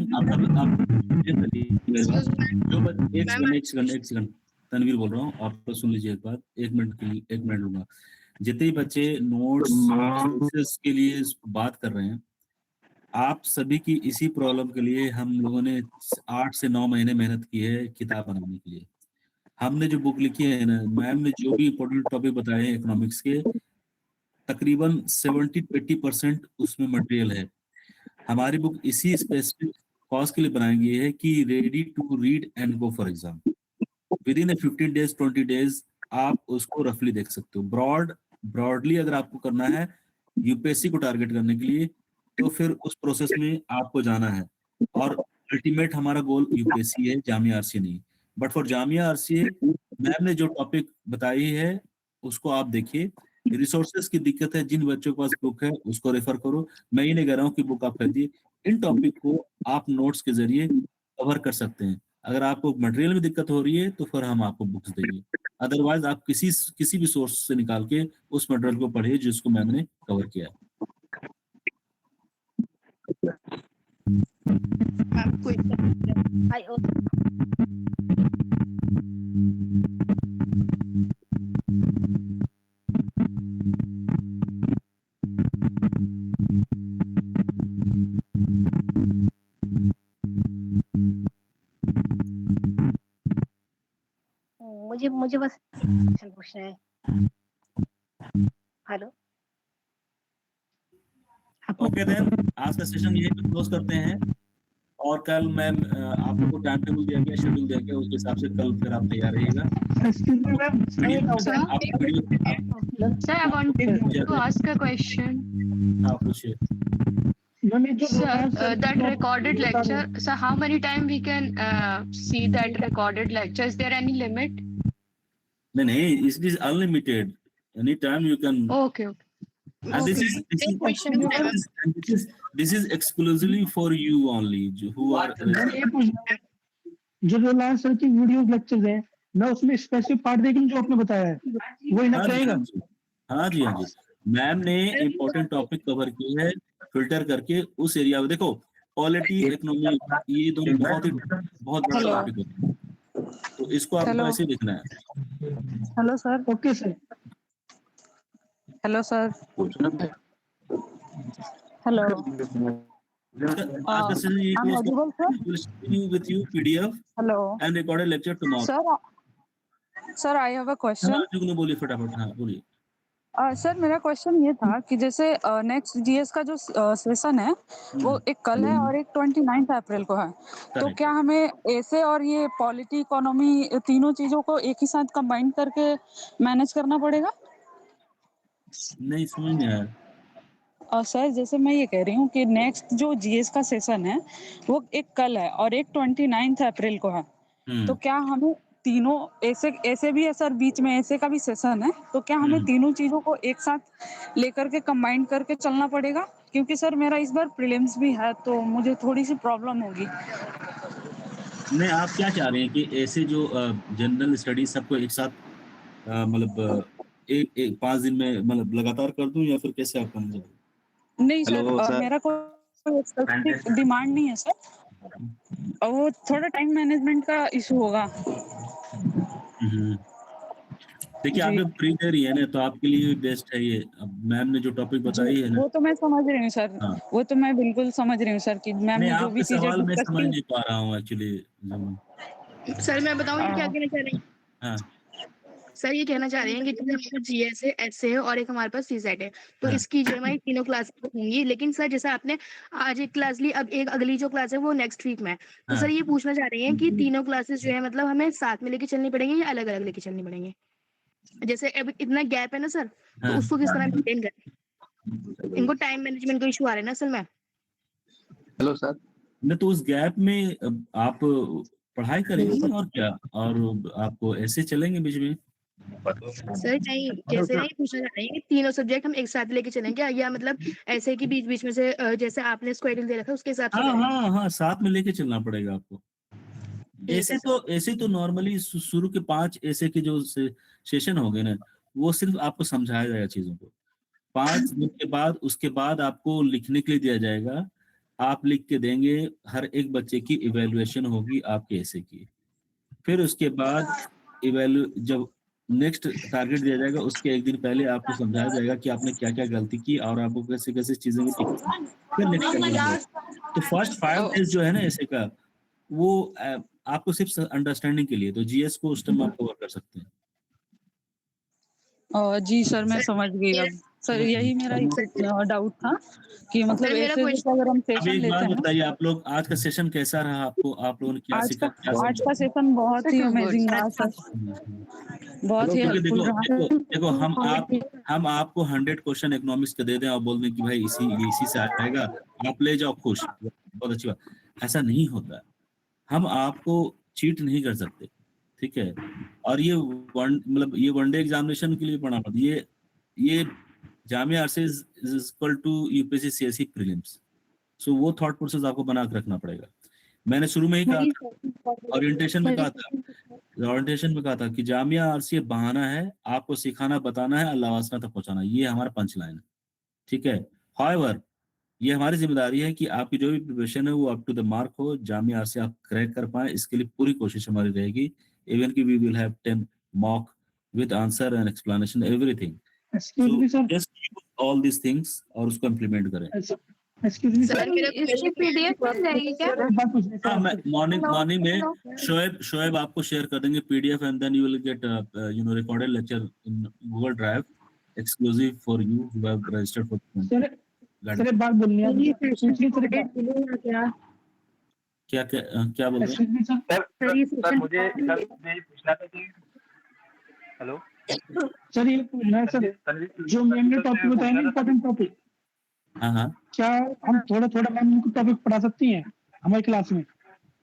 एक सेकंड तनवीर बोल रहा हूँ, आप तो सुन लीजिए एक बात, 1 मिनट के लिए 1 मिनट लूंगा। जितने भी बच्चे नोट्स के लिए बात कर रहे हैं, आप सभी की इसी प्रॉब्लम के लिए हम लोगों ने 8 से 9 महीने मेहनत की है किताब बनाने के लिए। हमने जो बुक लिखी है ना, मैम ने जो भी इम्पोर्टेंट टॉपिक बताए हैं इकोनॉमिक्स के, तकरीबन 70-80% उसमें मटेरियल है। हमारी बुक इसी स्पेसिफिक कॉज के लिए बनाई गई है कि ready to read and go for exam. Within 15 days 20 days आप उसको रफली देख सकते हो। ब्रॉडली अगर आपको करना है यूपीएससी को टारगेट करने के लिए, तो फिर उस प्रोसेस में आपको जाना है। और अल्टीमेट हमारा गोल यूपीएससी है, जामिया आरसीए नहीं। But for Jamia RCA ma'am ने जो टॉपिक बताई है उसको आप देखिए। रिसोर्सेज की दिक्कत है, जिन बच्चों के पास बुक है उसको रेफर करो। मैं ये नहीं कह रहा हूँ कि बुक आप खरीदिए, इन टॉपिक को आप नोट्स के जरिए कवर कर सकते हैं। अगर आपको मटेरियल में दिक्कत हो रही है तो फिर हम आपको बुक्स देंगे, अदरवाइज आप किसी भी सोर्स से निकाल के उस मटेरियल को पढ़िए जिसको मैम ने कवर किया है। मुझे बस क्वेश्चन पूछना है। हेलो, ओके देन आज का सेशन यही पे क्लोज करते हैं, और कल मैम आप लोगों को टाइम टेबल दिया गया, शेड्यूल दिया गया, उसके हिसाब से कल फिर आप तैयार रहिएगा। Sir, I want to ask a question. हाँ पूछिए। Sir, that recorded lecture, sir, how many times we can see that recorded lecture? Is there any limit? नहीं, it is unlimited. Anytime you can. Okay. And this is exclusively for you only, who are. जो रोलान सर की वीडियो लेक्चर्स हैं, मैं उसमें स्पेसिफिक पार्ट देख लूं जो आपने बताया है, वो इनफ रहेगा। हाँ जी। मैम ने इम्पोर्टेंट टॉपिक कवर किए हैं फिल्टर करके उस एरिया में। देखो पॉलिटी, इकोनॉमी, ये दोनों बहुत बड़ा टॉपिक है, तो इसको आपको ऐसे देखना है। Hello sir. Okay sir. Hello sir. Hello. आज का सेशन ये close with you PDF hello and recorded lecture tomorrow. Sir I have a question. जुगनू बोलिए फटाफट। हाँ बोलिए। सर मेरा क्वेश्चन ये था कि जैसे नेक्स्ट जीएस का जो सेशन है वो एक कल है और एक 29 अप्रैल को है, तो क्या हमें ऐसे और ये पॉलिटी, इकोनॉमी, तीनों चीजों को एक ही साथ कंबाइन करके मैनेज करना पड़ेगा? नहीं समझ नहीं आया। और सर जैसे मैं ये कह रही हूँ कि नेक्स्ट जो जीएस का सेशन है वो एक कल है और एक 29 अप्रैल को है, तो क्या हमें तीनों ऐसे भी है सर, बीच में ऐसे का भी सेशन है, तो क्या हमें तीनों चीजों को एक साथ लेकर के कंबाइन करके चलना पड़ेगा? क्योंकि सर मेरा इस बार प्रीलिम्स भी है तो मुझे थोड़ी सी प्रॉब्लम होगी। नहीं, आप क्या चाह रहे हैं कि ऐसे जो जनरल स्टडी सबको एक साथ मतलब एक 5 दिन में मतलब लगातार कर दूं, या फिर कैसे आप करना चाह रहे हैं? नहीं सर, मेरा कोई स्पेसिफिक डिमांड नहीं है सर, और वो थोड़ा टाइम मैनेजमेंट का इशू होगा। देखिए आप प्री दे रही है ना, तो आपके लिए बेस्ट है ये। अब मैम ने जो टॉपिक बताई है ना, वो तो मैं समझ रही हूँ सर। हाँ। वो तो मैं बिल्कुल समझ रही हूँ सर कि मैम ने जो भी चीजें सवाल मैं डिस्कस समझ की। नहीं पा रहा हूँ एक्चुअली। सर मैं बताऊं ये क्या कहना चाह रहे हैं? हाँ। सर ये कहना चाह रहे हैं कि जैसे हमारे पास जीएस है, एसए है और एक हमारे पास सीसेट है, तो इसकी जो हमारी तीनों क्लासेस होंगी। लेकिन सर जैसे आपने आज एक क्लास ली, अब एक अगली जो क्लास है वो नेक्स्ट वीक में है, तो सर ये पूछना चाह रहे हैं कि तीनों क्लासेस जो है मतलब हमें साथ में लेके चलनी पड़ेंगी या अलग अलग लेके चलनी पड़ेंगे? जैसे अब इतना गैप है ना सर, तो उसको किस तरह मेंटेन करें? इनको टाइम मैनेजमेंट का इशू आ रहा है ना सर। मैं हेलो सर। नहीं तो उस गैप में आप पढ़ाई करेंगे और क्या, और आपको ऐसे चलेंगे बीच में? सर नहीं, कैसे नहीं पूछना चाह रहे हैं कि तीनों सब्जेक्ट हम एक साथ लेके चलेंगे या मतलब ऐसे कि बीच बीच में से जैसे आपने स्केड्यूल दे रखा है उसके हिसाब से हाँ करें? हाँ हाँ, साथ में लेके चलना पड़ेगा आपको। ठीक है ऐसे तो नॉर्मली शुरू के 5 ऐसे के जो सेशन हो गए ना, वो सिर्फ आपको समझाया जाएगा चीजों को। 5 दिन के बाद उसके बाद आपको लिखने के लिए दिया जाएगा, आप लिख के देंगे, हर एक बच्चे की इवेल्युएशन होगी आपके ऐसे की। फिर उसके बाद जब नेक्स्ट टारगेट दिया जाएगा, उसके एक दिन पहले आपको समझाया जाएगा कि आपने क्या क्या गलती की और आपको कैसे कैसे चीजें ठीक की। फिर नेक्स्ट टारगेट। तो फर्स्ट 5 डेज जो है ना ऐसे का, वो आपको सिर्फ अंडरस्टैंडिंग के लिए, तो जीएस को उस टाइम आप कवर कर सकते हैं। जी सर, मैं सर, समझ गई अब। सर यही मेरा डाउट था कि मतलब सर, मेरा ऐसे क्वेश्चन जैसे अगर हम अभी सेशन एक बात लेते हैं, बताइए, आप लोग आज का सेशन कैसा रहा आपको? आप लोगों ने क्या सीखा, क्या आज समझा? का सेशन बहुत ही अमेजिंग रहा सर, बहुत ही क्योंकि हेल्पफुल रहा। देखो हम आपको 100 क्वेश्चन इकोनॉमिक्स के दे दें और बोल दें कि भाई इसी से आएगा, आप ले जाओ खुश, बहुत अच्छी बात। ऐसा नहीं होता है। हम आपको चीट नहीं कर सकते, ठीक है? और ये वनडे एग्जामिनेशन के लिए पढ़ा मत। ये Jamia RCs is equal to UPSC CSE prelims. So वो थॉट प्रोसेस आपको बना के रखना पड़ेगा। मैंने शुरू में ही कहा था, ओरिएंटेशन में कहा था कि जामिया आरसी बहाना है, आपको सिखाना बताना है, अल्लाह वासना तक पहुंचाना, ये हमारा पंच लाइन है, ठीक है? हाउएवर, ये हमारी जिम्मेदारी है कि आपकी जो भी प्रिपरेशन है वो अप टू द मार्क हो, जामिया आरसी आप क्रैक कर पाए, इसके लिए पूरी कोशिश हमारी रहेगी। इवन कि we will have 10 mock with answer and explanation everything. Excuse me sir, just all these things और उसको इम्प्लीमेंट करें। एक्सक्यूज मी सर सर, मेरा इसकी पीडीएफ मिल जाएगी क्या? एक बात पूछनी हाँ, मैं सर। मॉर्निंग में शोएब आपको शेयर कर देंगे PDF, and then you will get recorded lecture in Google drive exclusive for you who have registered for sir एक बात बोलनी है, क्या क्या बोल रहे हैं? एक्सक्यूज मी सर, सर मुझे ये पूछना था कि हेलो सर ये पूछना है सर, जो मैम ने टॉपिक बताया ना इम्पोर्टेंट टॉपिक, हाँ क्या हम थोड़ा थोड़ा मैम उनको टॉपिक पढ़ा सकती हैं हमारी क्लास में,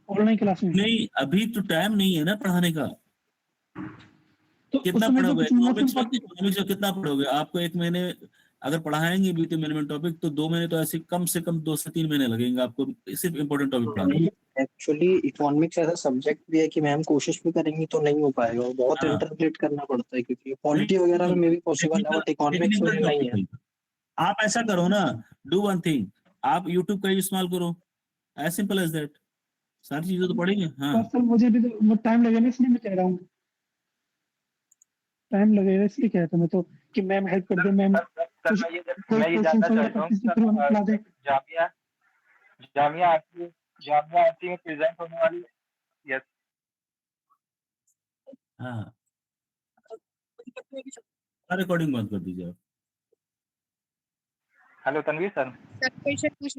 ऑनलाइन क्लास में? नहीं, अभी तो टाइम नहीं है ना पढ़ाने का। तो कितना उसमें तो पढ़ोगे कुछ नोट्स इकोनॉमिक्स का? कितना पढ़ोगे? आपको एक महीने अगर पढ़ाएंगे भी तो मिनिमम टॉपिक, तो 2 महीने तो ऐसे कम से कम 2 से 3 महीने लगेंगे आपको सिर्फ इम्पोर्टेंट टॉपिक पढ़ाने में। एक्चुअली इकोनॉमिक्स ऐसा सब्जेक्ट भी है कि मैम कोशिश भी करेंगी तो नहीं हो पाएगा, और बहुत हाँ। इंटरप्रेट करना पड़ता है, क्योंकि पॉलिटी वगैरह में भी पॉसिबल है बट इकोनॉमिक्स में नहीं है। आप ऐसा करो ना, डू वन थिंग, आप यूट्यूब का इस्तेमाल करो, एज सिंपल एज दैट। सारी चीजें तो पढ़ेंगे। हाँ, सर मुझे भी तो टाइम लगेगा, इसलिए मैं कह रहा हूँ टाइम लगेगा, इसलिए कह रहा था मैं तो कि मैम हेल्प कर दे, मैम कुछ मैं ये जानना चाहता हूँ जामिया आरसी में प्रेजेंट होने वाली यस हाँ, रिकॉर्डिंग बंद कर दीजिए आप। Hello Tanveer sir. Sir question पूछ